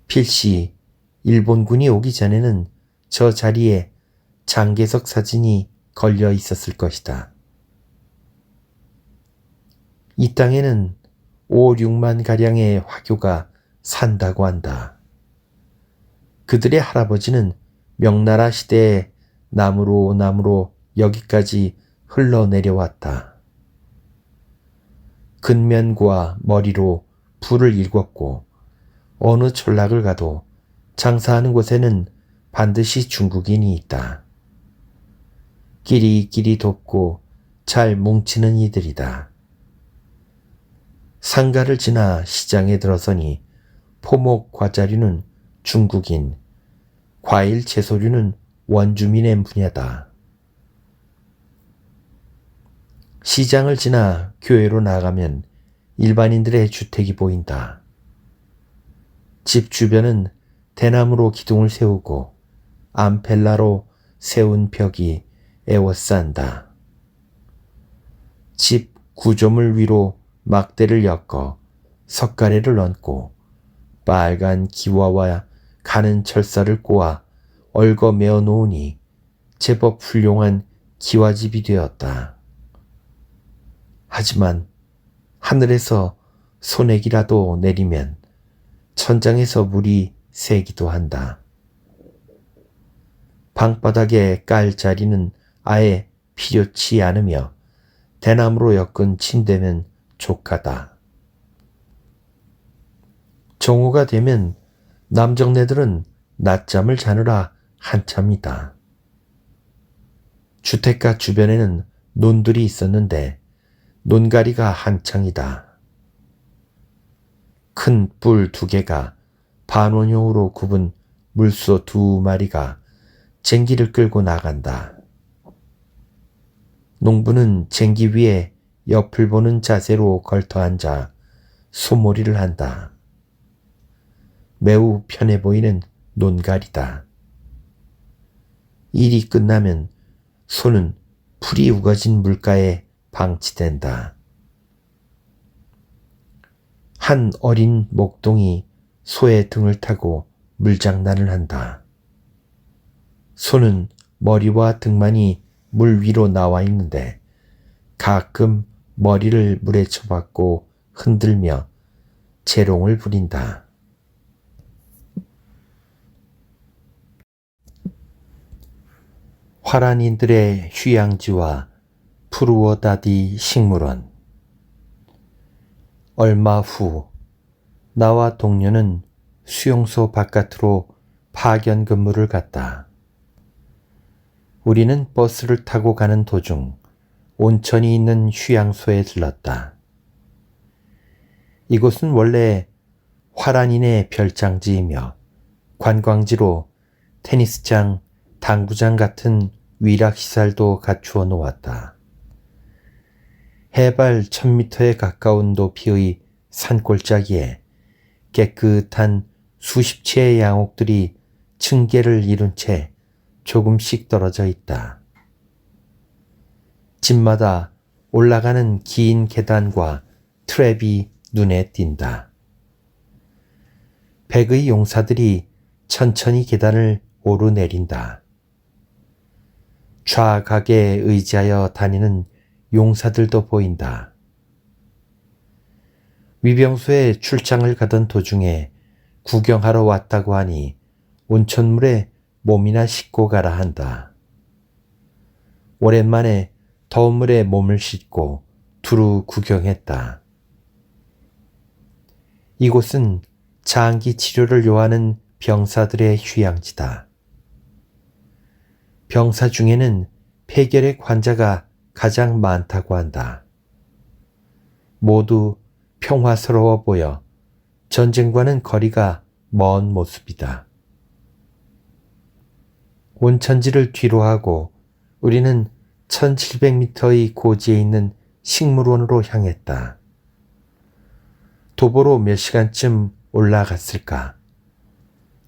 필시 일본군이 오기 전에는 저 자리에 장개석 사진이 걸려 있었을 것이다. 이 땅에는 5-6만 가량의 화교가 산다고 한다. 그들의 할아버지는 명나라 시대에 나무로 여기까지 흘러내려왔다. 근면과 머리로 불을 일궜고 어느 촌락을 가도 장사하는 곳에는 반드시 중국인이 있다. 끼리끼리 돕고 잘 뭉치는 이들이다. 상가를 지나 시장에 들어서니 포목 과자류는 중국인, 과일 채소류는 원주민의 분야다. 시장을 지나 교회로 나가면 일반인들의 주택이 보인다. 집 주변은 대나무로 기둥을 세우고 암펠라로 세운 벽이 에워싼다. 집 구조물 위로 막대를 엮어 석가래를 얹고 빨간 기와와 가는 철사를 꼬아 얽어 메어 놓으니 제법 훌륭한 기와집이 되었다. 하지만 하늘에서 소나기라도 내리면 천장에서 물이 새기도 한다. 방바닥에 깔 자리는 아예 필요치 않으며 대나무로 엮은 침대면 족하다. 정오가 되면 남정네들은 낮잠을 자느라 한참이다. 주택가 주변에는 논들이 있었는데 논가리가 한창이다. 큰 뿔 2개가 반원형으로 굽은 물소 2마리가 쟁기를 끌고 나간다. 농부는 쟁기 위에 옆을 보는 자세로 걸터앉아 소몰이를 한다. 매우 편해 보이는 논갈이다. 일이 끝나면 소는 풀이 우거진 물가에 방치된다. 한 어린 목동이 소의 등을 타고 물장난을 한다. 소는 머리와 등만이 물 위로 나와 있는데 가끔 머리를 물에 쳐박고 흔들며 재롱을 부린다. 화란인들의 휴양지와 푸르워다디 식물원. 얼마 후 나와 동료는 수용소 바깥으로 파견 근무를 갔다. 우리는 버스를 타고 가는 도중 온천이 있는 휴양소에 들렀다. 이곳은 원래 화란인의 별장지이며 관광지로 테니스장, 당구장 같은 위락시설도 갖추어 놓았다. 해발 1000m에 가까운 높이의 산골짜기에 깨끗한 수십 채의 양옥들이 층계를 이룬 채 조금씩 떨어져 있다. 집마다 올라가는 긴 계단과 트랩이 눈에 띈다. 백의 용사들이 천천히 계단을 오르내린다. 좌각에 의지하여 다니는 용사들도 보인다. 위병소에 출장을 가던 도중에 구경하러 왔다고 하니 온천물에 몸이나 씻고 가라 한다. 오랜만에 더운 물에 몸을 씻고 두루 구경했다. 이곳은 장기 치료를 요하는 병사들의 휴양지다. 병사 중에는 폐결핵 환자가 가장 많다고 한다. 모두 평화스러워 보여 전쟁과는 거리가 먼 모습이다. 온천지를 뒤로 하고 우리는 1700m의 고지에 있는 식물원으로 향했다. 도보로 몇 시간쯤 올라갔을까?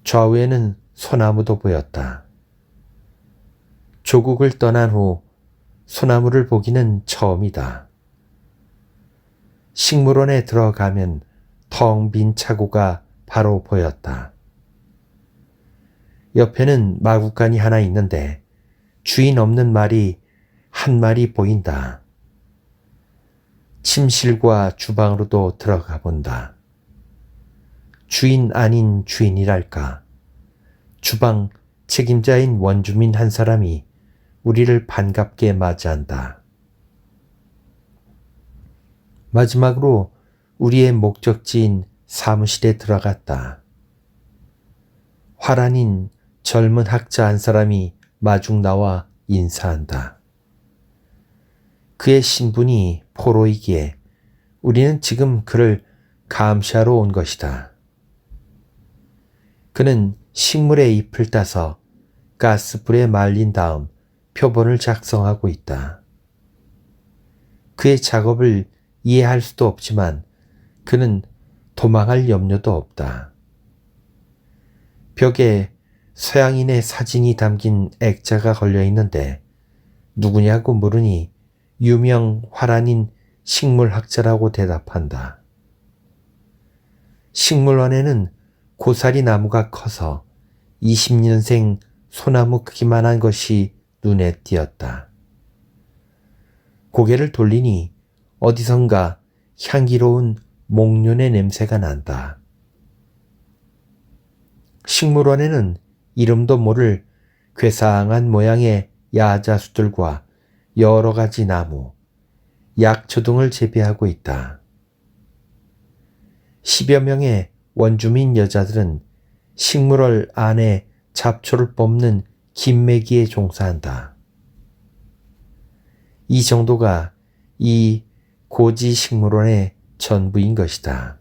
좌우에는 소나무도 보였다. 조국을 떠난 후 소나무를 보기는 처음이다. 식물원에 들어가면 텅 빈 차고가 바로 보였다. 옆에는 마구간이 하나 있는데 주인 없는 말이 한 마리 보인다. 침실과 주방으로도 들어가 본다. 주인 아닌 주인이랄까. 주방 책임자인 원주민 한 사람이 우리를 반갑게 맞이한다. 마지막으로 우리의 목적지인 사무실에 들어갔다. 화란인 젊은 학자 한 사람이 마중 나와 인사한다. 그의 신분이 포로이기에 우리는 지금 그를 감시하러 온 것이다. 그는 식물의 잎을 따서 가스불에 말린 다음 표본을 작성하고 있다. 그의 작업을 이해할 수도 없지만 그는 도망할 염려도 없다. 벽에 서양인의 사진이 담긴 액자가 걸려 있는데 누구냐고 물으니 유명 화란인 식물학자라고 대답한다. 식물원에는 고사리 나무가 커서 20년생 소나무 크기만한 것이 눈에 띄었다. 고개를 돌리니 어디선가 향기로운 목련의 냄새가 난다. 식물원에는 이름도 모를 괴상한 모양의 야자수들과 여러 가지 나무, 약초 등을 재배하고 있다. 10여 명의 원주민 여자들은 식물원 안에 잡초를 뽑는 김매기에 종사한다. 이 정도가 이 고지 식물원의 전부인 것이다.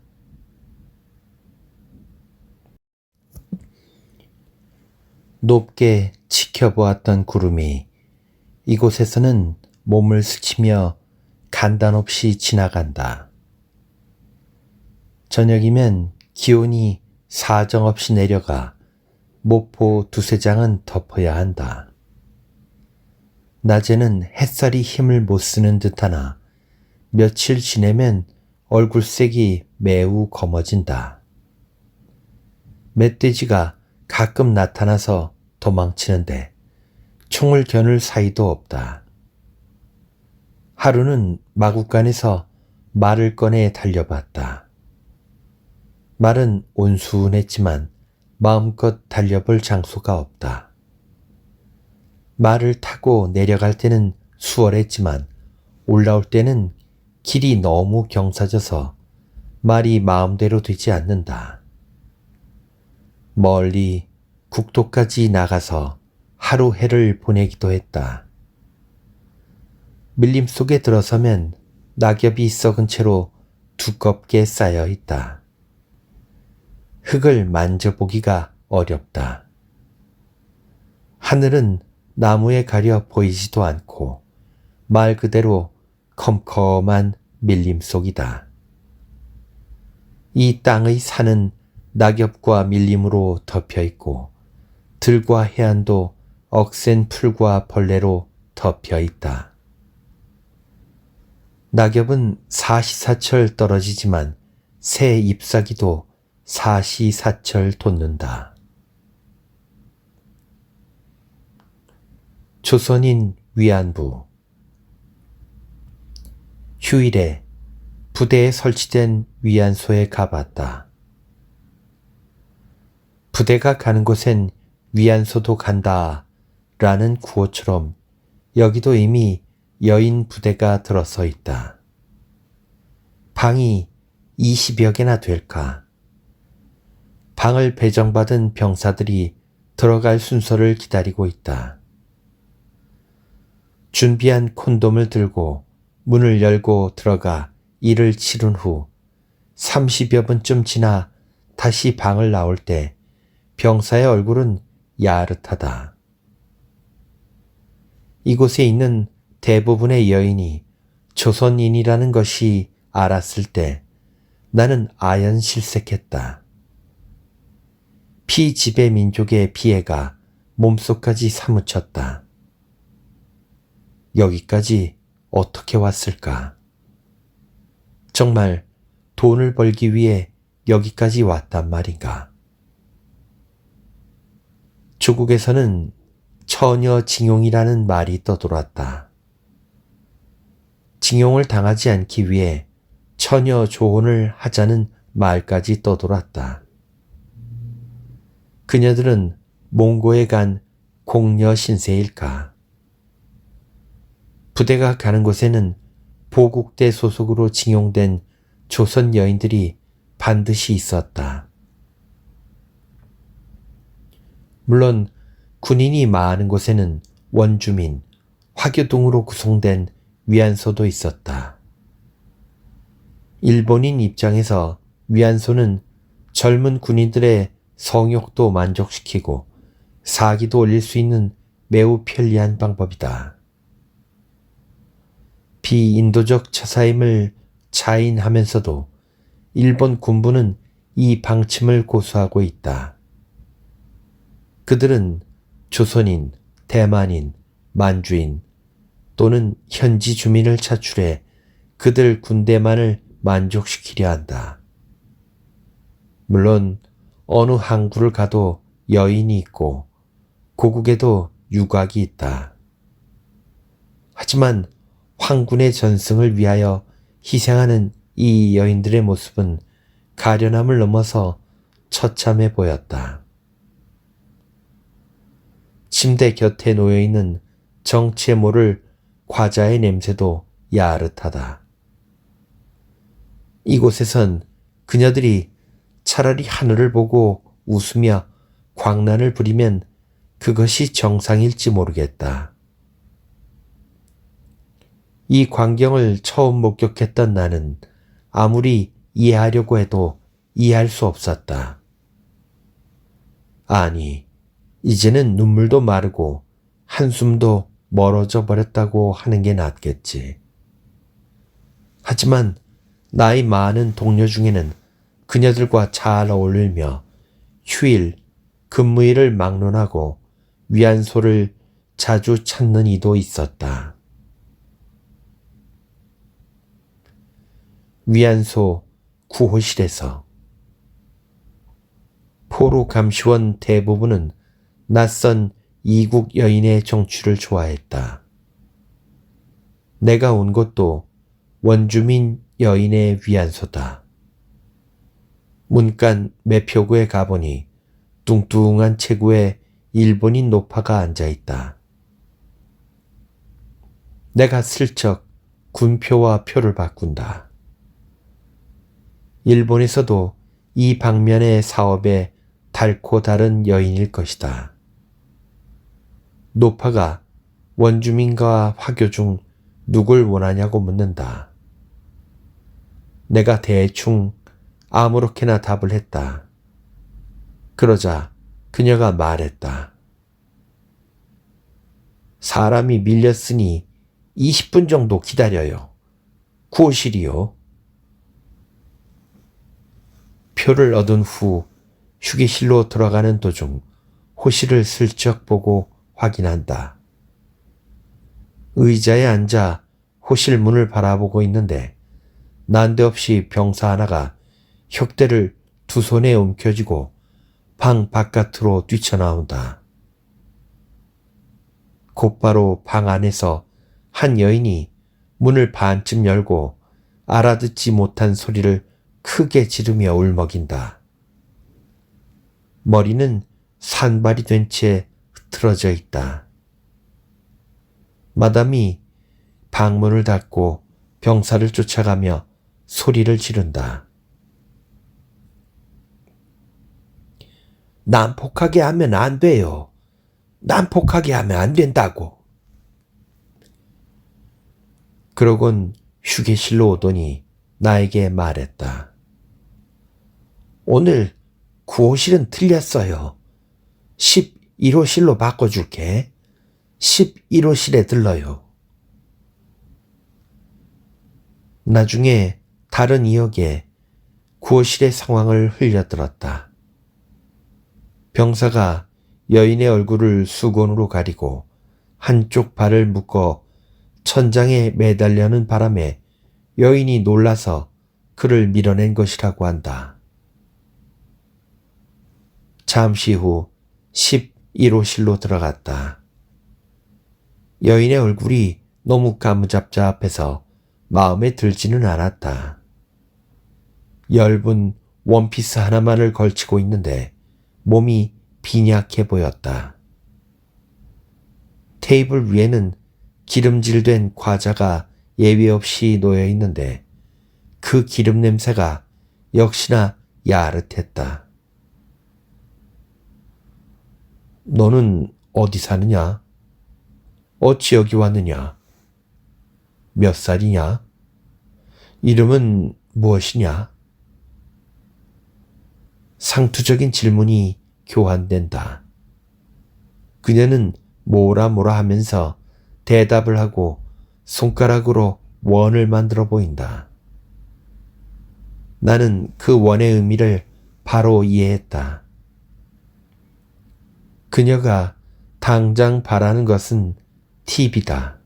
높게 지켜보았던 구름이 이곳에서는 몸을 스치며 간단없이 지나간다. 저녁이면 기온이 사정없이 내려가 모포 두세 장은 덮어야 한다. 낮에는 햇살이 힘을 못 쓰는 듯하나 며칠 지내면 얼굴색이 매우 검어진다. 멧돼지가 가끔 나타나서 도망치는데 총을 겨눌 사이도 없다. 하루는 마구간에서 말을 꺼내 달려봤다. 말은 온순했지만 마음껏 달려볼 장소가 없다. 말을 타고 내려갈 때는 수월했지만 올라올 때는 길이 너무 경사져서 말이 마음대로 되지 않는다. 멀리 국도까지 나가서 하루 해를 보내기도 했다. 밀림 속에 들어서면 낙엽이 썩은 채로 두껍게 쌓여 있다. 흙을 만져보기가 어렵다. 하늘은 나무에 가려 보이지도 않고 말 그대로 컴컴한 밀림 속이다. 이 땅의 산은 낙엽과 밀림으로 덮여 있고 들과 해안도 억센 풀과 벌레로 덮여 있다. 낙엽은 사시사철 떨어지지만 새 잎사귀도 사시사철 돋는다. 조선인 위안부. 휴일에 부대에 설치된 위안소에 가봤다. 부대가 가는 곳엔 위안소도 간다 라는 구호처럼 여기도 이미 여인 부대가 들어서 있다. 방이 20여 개나 될까. 방을 배정받은 병사들이 들어갈 순서를 기다리고 있다. 준비한 콘돔을 들고 문을 열고 들어가 일을 치른 후 30여 분쯤 지나 다시 방을 나올 때 병사의 얼굴은 야릇하다. 이곳에 있는 대부분의 여인이 조선인이라는 것이 알았을 때 나는 아연실색했다. 피지배 민족의 피해가 몸속까지 사무쳤다. 여기까지 어떻게 왔을까? 정말 돈을 벌기 위해 여기까지 왔단 말인가? 조국에서는 처녀징용이라는 말이 떠돌았다. 징용을 당하지 않기 위해 처녀 조혼을 하자는 말까지 떠돌았다. 그녀들은 몽고에 간 공녀 신세일까? 부대가 가는 곳에는 보국대 소속으로 징용된 조선 여인들이 반드시 있었다. 물론 군인이 많은 곳에는 원주민, 화교동으로 구성된 위안소도 있었다. 일본인 입장에서 위안소는 젊은 군인들의 성욕도 만족시키고 사기도 올릴 수 있는 매우 편리한 방법이다. 비인도적 처사임을 자인하면서도 일본 군부는 이 방침을 고수하고 있다. 그들은 조선인, 대만인, 만주인 또는 현지 주민을 차출해 그들 군대만을 만족시키려 한다. 물론 어느 항구를 가도 여인이 있고 고국에도 유곽이 있다. 하지만 황군의 전승을 위하여 희생하는 이 여인들의 모습은 가련함을 넘어서 처참해 보였다. 침대 곁에 놓여있는 정치에 모를 과자의 냄새도 야릇하다. 이곳에선 그녀들이 차라리 하늘을 보고 웃으며 광란을 부리면 그것이 정상일지 모르겠다. 이 광경을 처음 목격했던 나는 아무리 이해하려고 해도 이해할 수 없었다. 아니, 이제는 눈물도 마르고 한숨도 멀어져 버렸다고 하는 게 낫겠지. 하지만 나이 많은 동료 중에는 그녀들과 잘 어울리며 휴일, 근무일을 막론하고 위안소를 자주 찾는 이도 있었다. 위안소 구호실에서 포로 감시원 대부분은 낯선 이국 여인의 정취를 좋아했다. 내가 온 곳도 원주민 여인의 위안소다. 문간 매표구에 가보니 뚱뚱한 체구에 일본인 노파가 앉아있다. 내가 슬쩍 군표와 표를 바꾼다. 일본에서도 이 방면의 사업에 달코 다른 여인일 것이다. 노파가 원주민과 화교 중 누굴 원하냐고 묻는다. 내가 대충 아무렇게나 답을 했다. 그러자 그녀가 말했다. 사람이 밀렸으니 20분 정도 기다려요. 구호실이요. 표를 얻은 후 휴게실로 들어가는 도중 호실을 슬쩍 보고 확인한다. 의자에 앉아 호실 문을 바라보고 있는데 난데없이 병사 하나가 혁대를 두 손에 움켜쥐고 방 바깥으로 뛰쳐나온다. 곧바로 방 안에서 한 여인이 문을 반쯤 열고 알아듣지 못한 소리를 크게 지르며 울먹인다. 머리는 산발이 된 채 흐트러져 있다. 마담이 방문을 닫고 병사를 쫓아가며 소리를 지른다. 난폭하게 하면 안 돼요. 난폭하게 하면 안 된다고. 그러곤 휴게실로 오더니 나에게 말했다. 오늘 9호실은 틀렸어요. 11호실로 바꿔줄게. 11호실에 들러요. 나중에 다른 이역에 9호실의 상황을 흘려들었다. 병사가 여인의 얼굴을 수건으로 가리고 한쪽 발을 묶어 천장에 매달려는 바람에 여인이 놀라서 그를 밀어낸 것이라고 한다. 잠시 후 11호실로 들어갔다. 여인의 얼굴이 너무 까무잡잡해서 마음에 들지는 않았다. 엷은 원피스 하나만을 걸치고 있는데 몸이 빈약해 보였다. 테이블 위에는 기름질된 과자가 예외 없이 놓여 있는데 그 기름 냄새가 역시나 야릇했다. 너는 어디 사느냐? 어찌 여기 왔느냐? 몇 살이냐? 이름은 무엇이냐? 상투적인 질문이 교환된다. 그녀는 뭐라 하면서 대답을 하고 손가락으로 원을 만들어 보인다. 나는 그 원의 의미를 바로 이해했다. 그녀가 당장 바라는 것은 팁이다.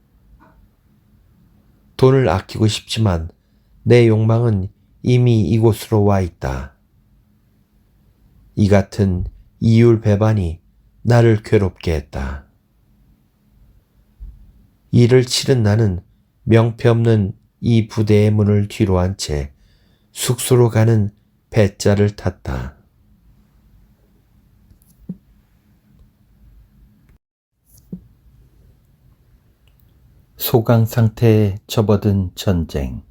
돈을 아끼고 싶지만 내 욕망은 이미 이곳으로 와 있다. 이 같은 이율배반이 나를 괴롭게 했다. 일을 치른 나는 명패 없는 이 부대의 문을 뒤로 한 채 숙소로 가는 배짜를 탔다. 소강 상태에 접어든 전쟁.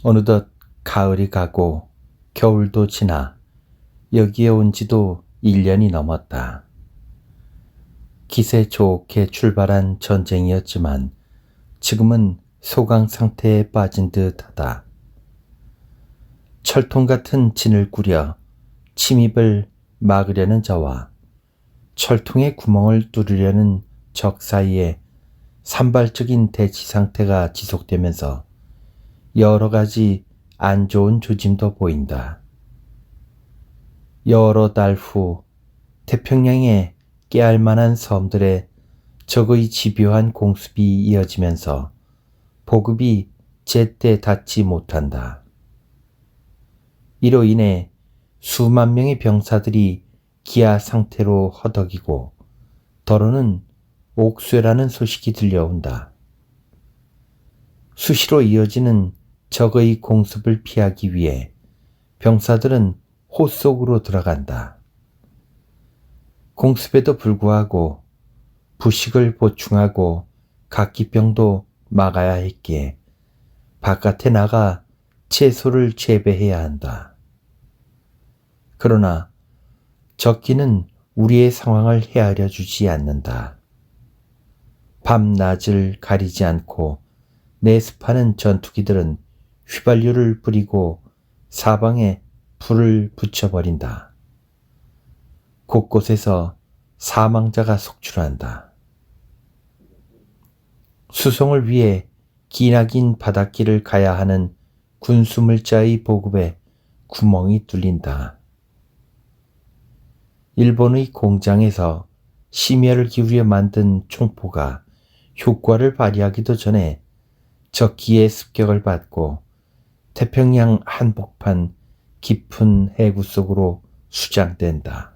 어느덧 가을이 가고 겨울도 지나 여기에 온 지도 1년이 넘었다. 기세 좋게 출발한 전쟁이었지만 지금은 소강 상태에 빠진 듯하다. 철통 같은 진을 꾸려 침입을 막으려는 자와 철통에 구멍을 뚫으려는 적 사이에 산발적인 대치 상태가 지속되면서 여러 가지 안 좋은 조짐도 보인다. 여러 달 후 태평양에 깨알 만한 섬들에 적의 집요한 공습이 이어지면서 보급이 제때 닿지 못한다. 이로 인해 수만 명의 병사들이 기아 상태로 허덕이고 더러는 옥쇠라는 소식이 들려온다. 수시로 이어지는 적의 공습을 피하기 위해 병사들은 호 속으로 들어간다. 공습에도 불구하고 부식을 보충하고 각기병도 막아야 했기에 바깥에 나가 채소를 재배해야 한다. 그러나 적기는 우리의 상황을 헤아려 주지 않는다. 밤낮을 가리지 않고 내습하는 전투기들은 휘발유를 뿌리고 사방에 불을 붙여버린다. 곳곳에서 사망자가 속출한다. 수송을 위해 기나긴 바닷길을 가야 하는 군수물자의 보급에 구멍이 뚫린다. 일본의 공장에서 심혈을 기울여 만든 총포가 효과를 발휘하기도 전에 적기의 습격을 받고 태평양 한복판 깊은 해구 속으로 수장된다.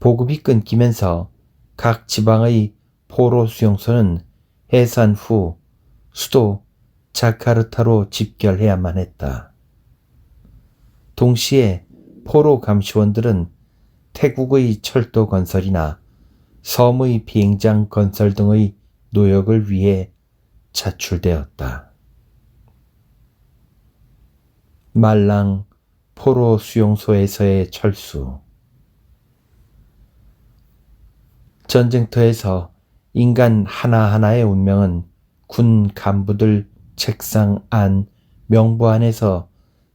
보급이 끊기면서 각 지방의 포로 수용소는 해산 후 수도 자카르타로 집결해야만 했다. 동시에 포로 감시원들은 태국의 철도 건설이나 섬의 비행장 건설 등의 노역을 위해 차출되었다. 말랑 포로 수용소에서의 철수. 전쟁터에서 인간 하나하나의 운명은 군 간부들 책상 안 명부 안에서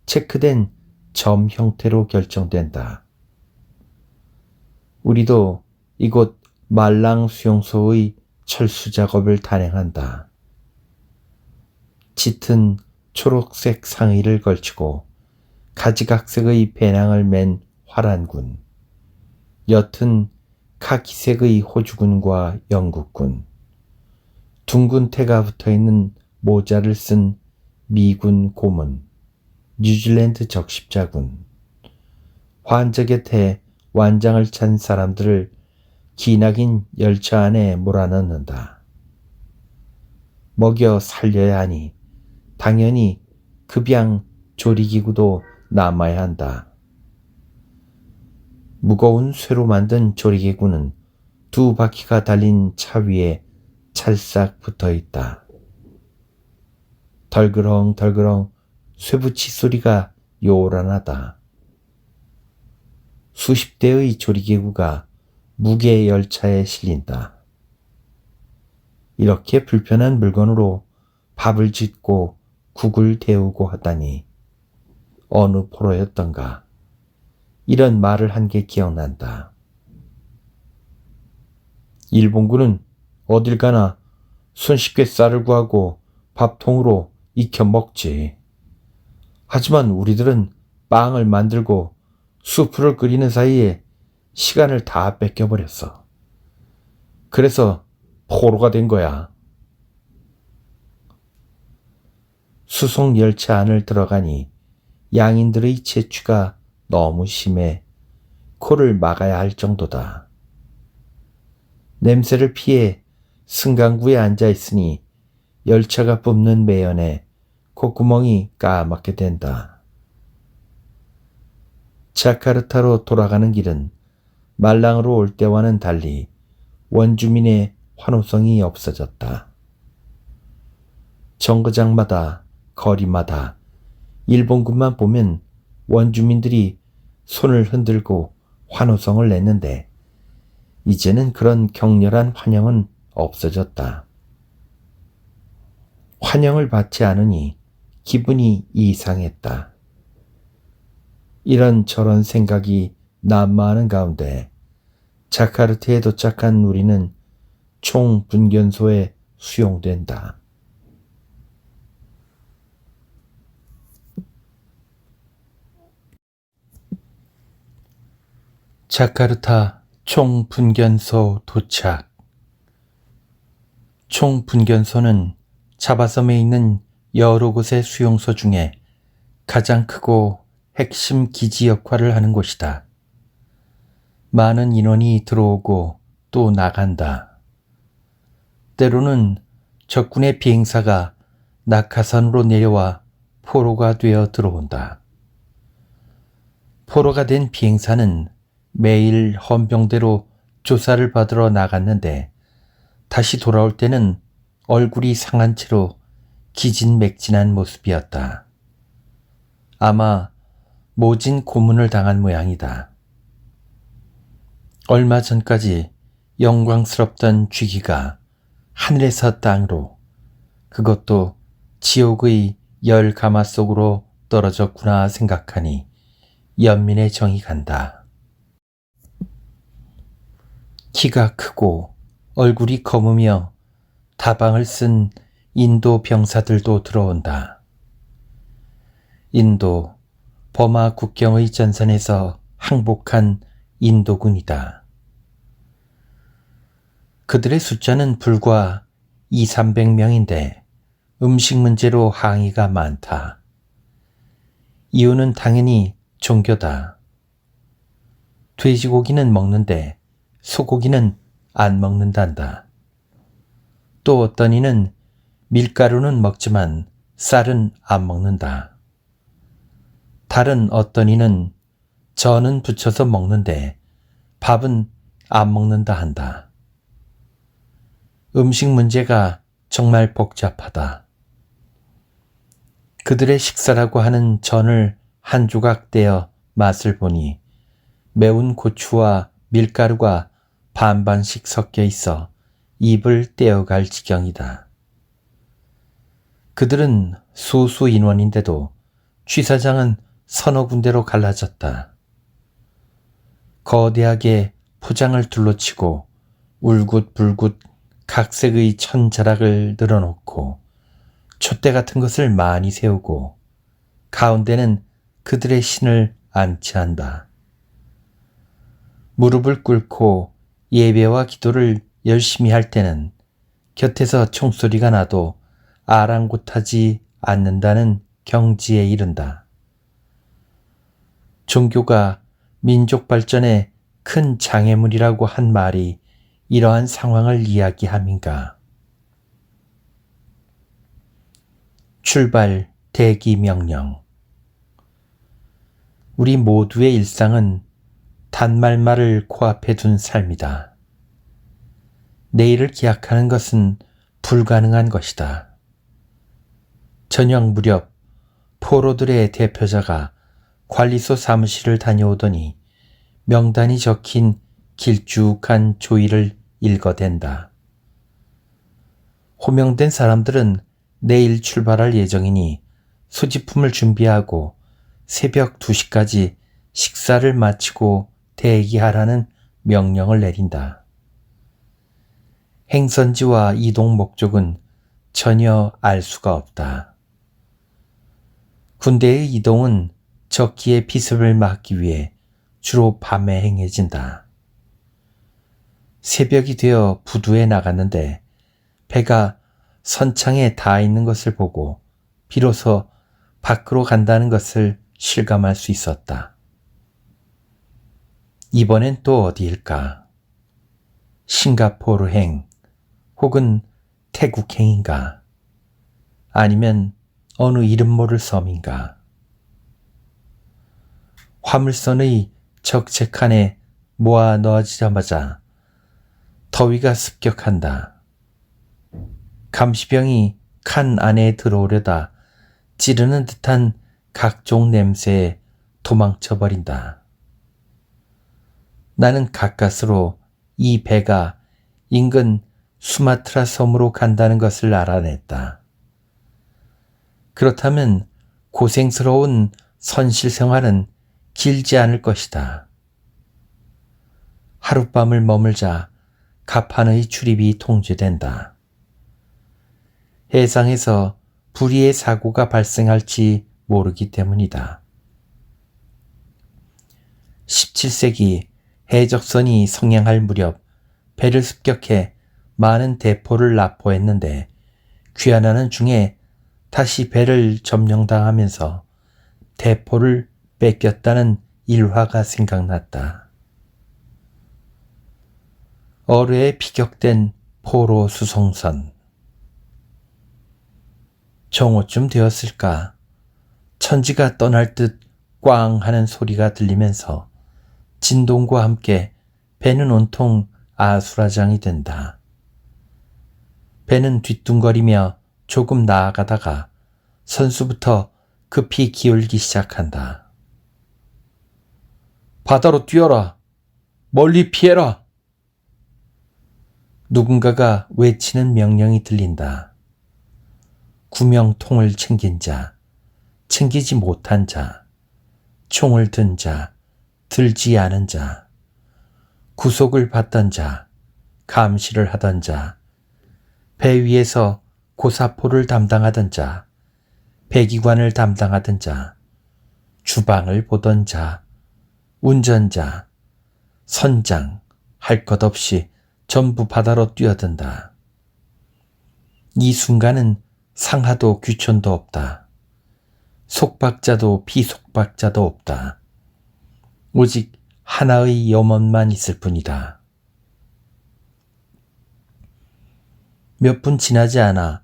체크된 점 형태로 결정된다. 우리도 이곳 말랑 수용소의 철수 작업을 단행한다. 짙은 초록색 상의를 걸치고 가지각색의 배낭을 맨 화란군, 옅은 카키색의 호주군과 영국군, 둥근 태가 붙어있는 모자를 쓴 미군 고문, 뉴질랜드 적십자군, 환자 곁에 완장을 찬 사람들을 기나긴 열차 안에 몰아넣는다. 먹여 살려야 하니 당연히 급양 조리기구도 남아야 한다. 무거운 쇠로 만든 조리기구는 두 바퀴가 달린 차 위에 찰싹 붙어 있다. 덜그렁덜그렁 쇠붙이 소리가 요란하다. 수십 대의 조리기구가 무게 열차에 실린다. 이렇게 불편한 물건으로 밥을 짓고 국을 데우고 하다니 어느 포로였던가 이런 말을 한 게 기억난다. 일본군은 어딜 가나 손쉽게 쌀을 구하고 밥통으로 익혀 먹지. 하지만 우리들은 빵을 만들고 수프를 끓이는 사이에 시간을 다 뺏겨버렸어. 그래서 포로가 된 거야. 수송 열차 안을 들어가니 양인들의 채취가 너무 심해 코를 막아야 할 정도다. 냄새를 피해 승강구에 앉아 있으니 열차가 뿜는 매연에 콧구멍이 까맣게 된다. 자카르타로 돌아가는 길은 말랑으로 올 때와는 달리 원주민의 환호성이 없어졌다. 정거장마다 거리마다 일본군만 보면 원주민들이 손을 흔들고 환호성을 냈는데 이제는 그런 격렬한 환영은 없어졌다. 환영을 받지 않으니 기분이 이상했다. 이런저런 생각이 난무하는 가운데 자카르타에 도착한 우리는 총분견소에 수용된다. 자카르타 총분견소 도착. 총분견소는 자바섬에 있는 여러 곳의 수용소 중에 가장 크고 핵심 기지 역할을 하는 곳이다. 많은 인원이 들어오고 또 나간다. 때로는 적군의 비행사가 낙하산으로 내려와 포로가 되어 들어온다. 포로가 된 비행사는 매일 헌병대로 조사를 받으러 나갔는데 다시 돌아올 때는 얼굴이 상한 채로 기진맥진한 모습이었다. 아마 모진 고문을 당한 모양이다. 얼마 전까지 영광스럽던 쥐기가 하늘에서 땅으로, 그것도 지옥의 열 가마 속으로 떨어졌구나 생각하니 연민의 정이 간다. 키가 크고 얼굴이 검으며 다방을 쓴 인도 병사들도 들어온다. 인도, 버마 국경의 전선에서 항복한 인도군이다. 그들의 숫자는 불과 200~300명인데 음식 문제로 항의가 많다. 이유는 당연히 종교다. 돼지고기는 먹는데 소고기는 안 먹는단다. 또 어떤 이는 밀가루는 먹지만 쌀은 안 먹는다. 다른 어떤 이는 전은 부쳐서 먹는데 밥은 안 먹는다 한다. 음식 문제가 정말 복잡하다. 그들의 식사라고 하는 전을 한 조각 떼어 맛을 보니 매운 고추와 밀가루가 반반씩 섞여 있어 입을 떼어갈 지경이다. 그들은 소수 인원인데도 취사장은 서너 군데로 갈라졌다. 거대하게 포장을 둘러치고 울긋불긋 각색의 천자락을 늘어놓고 촛대 같은 것을 많이 세우고 가운데는 그들의 신을 안치한다. 무릎을 꿇고 예배와 기도를 열심히 할 때는 곁에서 총소리가 나도 아랑곳하지 않는다는 경지에 이른다. 종교가 민족 발전에 큰 장애물이라고 한 말이 이러한 상황을 이야기함인가. 출발 대기 명령. 우리 모두의 일상은 단말말을 코앞에 둔 삶이다. 내일을 기약하는 것은 불가능한 것이다. 저녁 무렵 포로들의 대표자가 관리소 사무실을 다녀오더니 명단이 적힌 길쭉한 조의를 읽어댄다. 호명된 사람들은 내일 출발할 예정이니 소지품을 준비하고 새벽 2시까지 식사를 마치고 대기하라는 명령을 내린다. 행선지와 이동 목적은 전혀 알 수가 없다. 군대의 이동은 적기의 피습을 막기 위해 주로 밤에 행해진다. 새벽이 되어 부두에 나갔는데 배가 선창에 닿아 있는 것을 보고 비로소 밖으로 간다는 것을 실감할 수 있었다. 이번엔 또 어디일까? 싱가포르행 혹은 태국행인가? 아니면 어느 이름 모를 섬인가? 화물선의 적재칸에 모아 넣어지자마자 더위가 습격한다. 감시병이 칸 안에 들어오려다 찌르는 듯한 각종 냄새에 도망쳐버린다. 나는 가까스로 이 배가 인근 수마트라 섬으로 간다는 것을 알아냈다. 그렇다면 고생스러운 선실 생활은 길지 않을 것이다. 하룻밤을 머물자 갑판의 출입이 통제된다. 해상에서 불의의 사고가 발생할지 모르기 때문이다. 17세기 해적선이 성행할 무렵 배를 습격해 많은 대포를 납포했는데 귀환하는 중에 다시 배를 점령당하면서 대포를 뺏겼다는 일화가 생각났다. 어뢰에 피격된 포로 수송선. 정오쯤 되었을까 천지가 떠날 듯 꽝 하는 소리가 들리면서 진동과 함께 배는 온통 아수라장이 된다. 배는 뒤뚱거리며 조금 나아가다가 선수부터 급히 기울기 시작한다. 바다로 뛰어라! 멀리 피해라! 누군가가 외치는 명령이 들린다. 구명통을 챙긴 자, 챙기지 못한 자, 총을 든 자, 들지 않은 자, 구속을 받던 자, 감시를 하던 자, 배 위에서 고사포를 담당하던 자, 배기관을 담당하던 자, 주방을 보던 자, 운전자, 선장, 할 것 없이 전부 바다로 뛰어든다. 이 순간은 상하도 귀촌도 없다. 속박자도 비속박자도 없다. 오직 하나의 염원만 있을 뿐이다. 몇 분 지나지 않아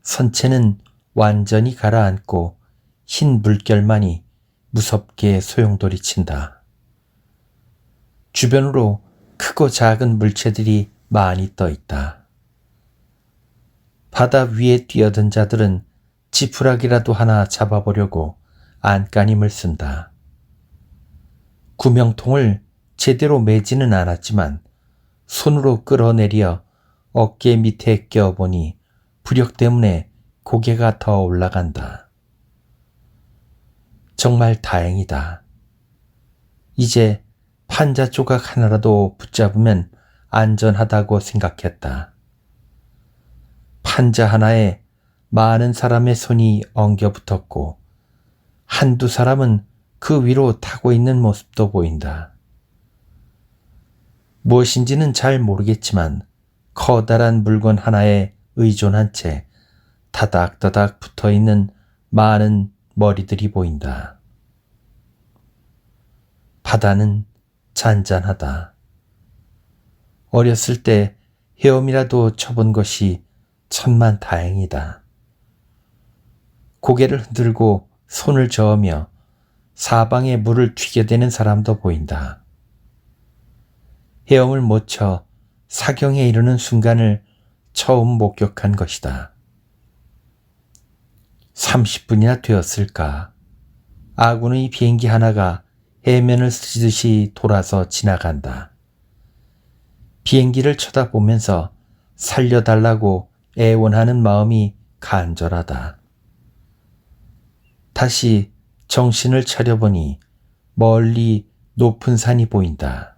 선체는 완전히 가라앉고 흰 물결만이 무섭게 소용돌이친다. 주변으로 크고 작은 물체들이 많이 떠 있다. 바다 위에 뛰어든 자들은 지푸라기라도 하나 잡아보려고 안간힘을 쓴다. 구명통을 제대로 매지는 않았지만 손으로 끌어내려 어깨 밑에 껴보니 부력 때문에 고개가 더 올라간다. 정말 다행이다. 이제 판자 조각 하나라도 붙잡으면 안전하다고 생각했다. 판자 하나에 많은 사람의 손이 엉겨 붙었고 한두 사람은 그 위로 타고 있는 모습도 보인다. 무엇인지는 잘 모르겠지만 커다란 물건 하나에 의존한 채 다닥다닥 붙어있는 많은 머리들이 보인다. 바다는 잔잔하다. 어렸을 때 헤엄이라도 쳐본 것이 천만 다행이다. 고개를 흔들고 손을 저으며 사방에 물을 튀겨대는 사람도 보인다. 헤엄을 못 쳐 사경에 이르는 순간을 처음 목격한 것이다. 30분이나 되었을까? 아군의 비행기 하나가 해면을 스치듯이 돌아서 지나간다. 비행기를 쳐다보면서 살려달라고 애원하는 마음이 간절하다. 다시 정신을 차려보니 멀리 높은 산이 보인다.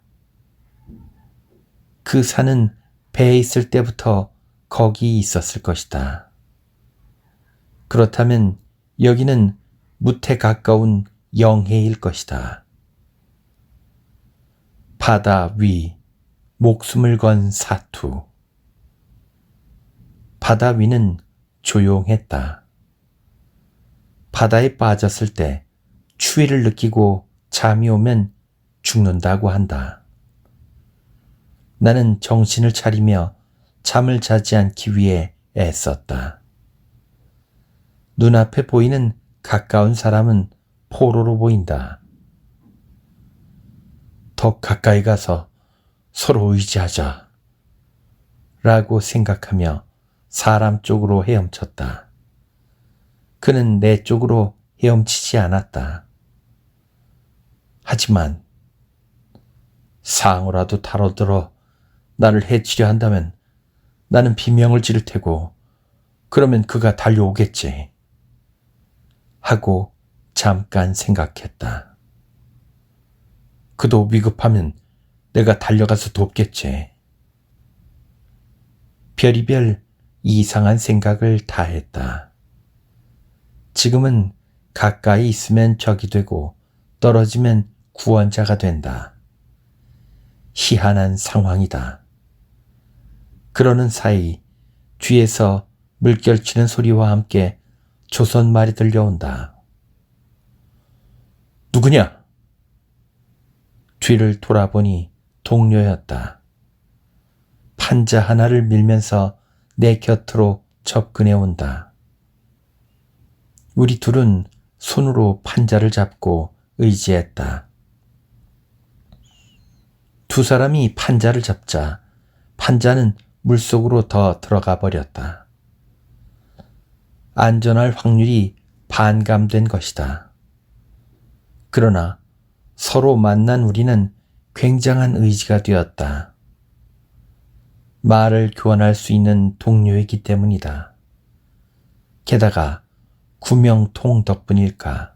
그 산은 배에 있을 때부터 거기 있었을 것이다. 그렇다면 여기는 무태 가까운 영해일 것이다. 바다 위, 목숨을 건 사투. 바다 위는 조용했다. 바다에 빠졌을 때 추위를 느끼고 잠이 오면 죽는다고 한다. 나는 정신을 차리며 잠을 자지 않기 위해 애썼다. 눈앞에 보이는 가까운 사람은 포로로 보인다. 더 가까이 가서 서로 의지하자 라고 생각하며 사람 쪽으로 헤엄쳤다. 그는 내 쪽으로 헤엄치지 않았다. 하지만 상어라도 다뤄들어 나를 해치려 한다면 나는 비명을 지를 테고 그러면 그가 달려오겠지 하고 잠깐 생각했다. 그도 위급하면 내가 달려가서 돕겠지. 별이별 이상한 생각을 다 했다. 지금은 가까이 있으면 적이 되고 떨어지면 구원자가 된다. 희한한 상황이다. 그러는 사이 뒤에서 물결치는 소리와 함께 조선말이 들려온다. 누구냐? 뒤를 돌아보니 동료였다. 판자 하나를 밀면서 내 곁으로 접근해 온다. 우리 둘은 손으로 판자를 잡고 의지했다. 두 사람이 판자를 잡자 판자는 물속으로 더 들어가 버렸다. 안전할 확률이 반감된 것이다. 그러나 서로 만난 우리는 굉장한 의지가 되었다. 말을 교환할 수 있는 동료이기 때문이다. 게다가 구명통 덕분일까.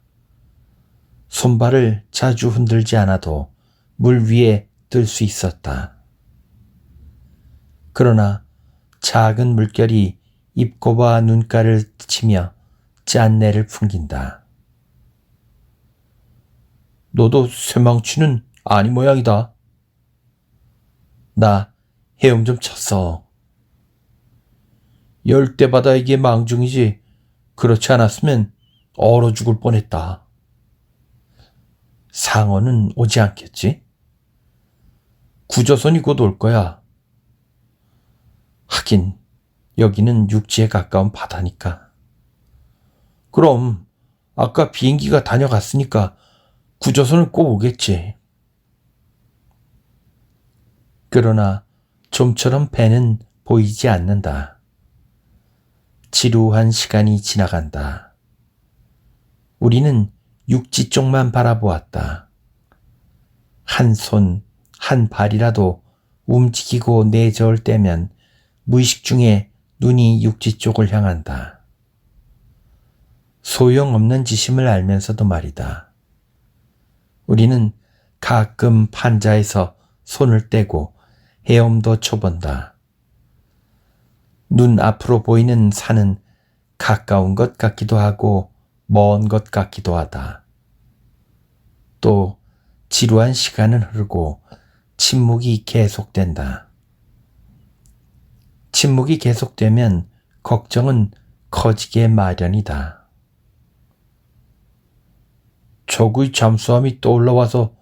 손발을 자주 흔들지 않아도 물 위에 뜰 수 있었다. 그러나 작은 물결이 입고와 눈가를 치며 짠내를 풍긴다. 너도 쇠망치는 아니 모양이다. 나 헤엄 좀 쳤어. 열대바다 이게 망중이지 그렇지 않았으면 얼어 죽을 뻔했다. 상어는 오지 않겠지? 구조선이 곧 올 거야. 하긴 여기는 육지에 가까운 바다니까. 그럼 아까 비행기가 다녀갔으니까 구조선은 꼭 오겠지. 그러나 좀처럼 배는 보이지 않는다. 지루한 시간이 지나간다. 우리는 육지 쪽만 바라보았다. 한 손, 한 발이라도 움직이고 내저을 때면 무의식 중에 눈이 육지 쪽을 향한다. 소용없는 짓임을 알면서도 말이다. 우리는 가끔 판자에서 손을 떼고 헤엄도 쳐본다. 눈 앞으로 보이는 산은 가까운 것 같기도 하고 먼 것 같기도 하다. 또 지루한 시간은 흐르고 침묵이 계속된다. 침묵이 계속되면 걱정은 커지게 마련이다. 적의 잠수함이 떠올라와서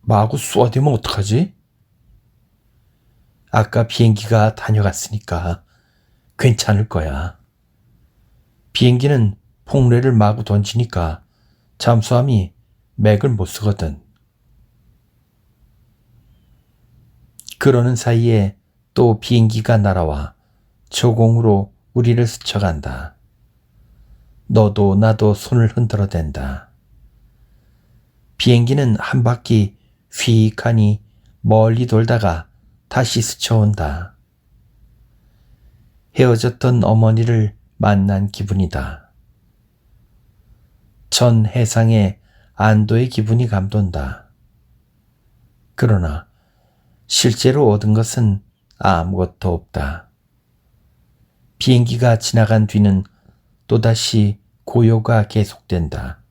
마구 쏘아대면 어떡하지? 아까 비행기가 다녀갔으니까 괜찮을 거야. 비행기는 폭뢰를 마구 던지니까 잠수함이 맥을 못 쓰거든. 그러는 사이에 또 비행기가 날아와 조공으로 우리를 스쳐간다. 너도 나도 손을 흔들어댄다. 비행기는 한 바퀴 휙 하니 멀리 돌다가 다시 스쳐온다. 헤어졌던 어머니를 만난 기분이다. 전 해상의 안도의 기분이 감돈다. 그러나 실제로 얻은 것은 아무것도 없다. 비행기가 지나간 뒤는 또다시 고요가 계속된다.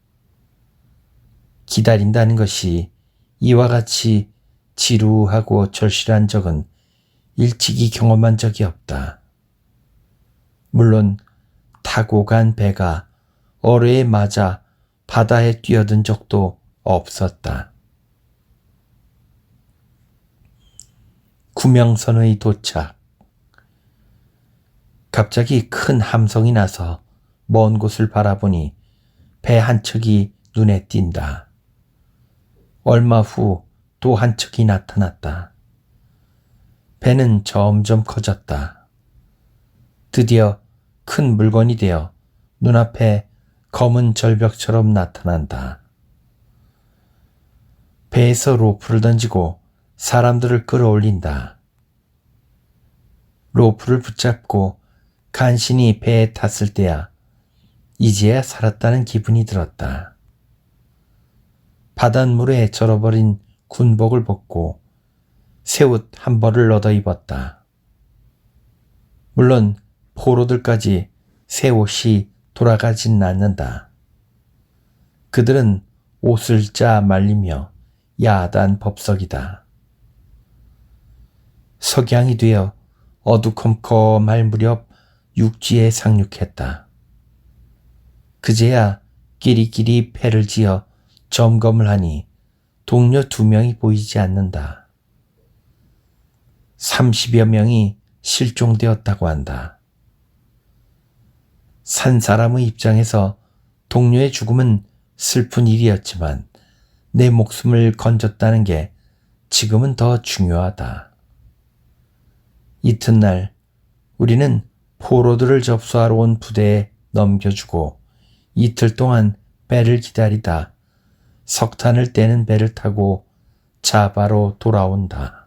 기다린다는 것이 이와 같이 지루하고 절실한 적은 일찍이 경험한 적이 없다. 물론 타고 간 배가 어뢰에 맞아 바다에 뛰어든 적도 없었다. 구명선의 도착. 갑자기 큰 함성이 나서 먼 곳을 바라보니 배 한 척이 눈에 띈다. 얼마 후 또 한 척이 나타났다. 배는 점점 커졌다. 드디어 큰 물건이 되어 눈앞에 검은 절벽처럼 나타난다. 배에서 로프를 던지고 사람들을 끌어올린다. 로프를 붙잡고 간신히 배에 탔을 때야 이제야 살았다는 기분이 들었다. 바닷물에 절어버린 군복을 벗고 새 옷 한 벌을 얻어 입었다. 물론 포로들까지 새 옷이 돌아가진 않는다. 그들은 옷을 짜 말리며 야단 법석이다. 석양이 되어 어두컴컴할 무렵 육지에 상륙했다. 그제야 끼리끼리 패를 지어 점검을 하니 동료 2명이 보이지 않는다. 30여 명이 실종되었다고 한다. 산 사람의 입장에서 동료의 죽음은 슬픈 일이었지만 내 목숨을 건졌다는 게 지금은 더 중요하다. 이튿날 우리는 포로들을 접수하러 온 부대에 넘겨주고 이틀 동안 배를 기다리다 석탄을 떼는 배를 타고 자바로 돌아온다.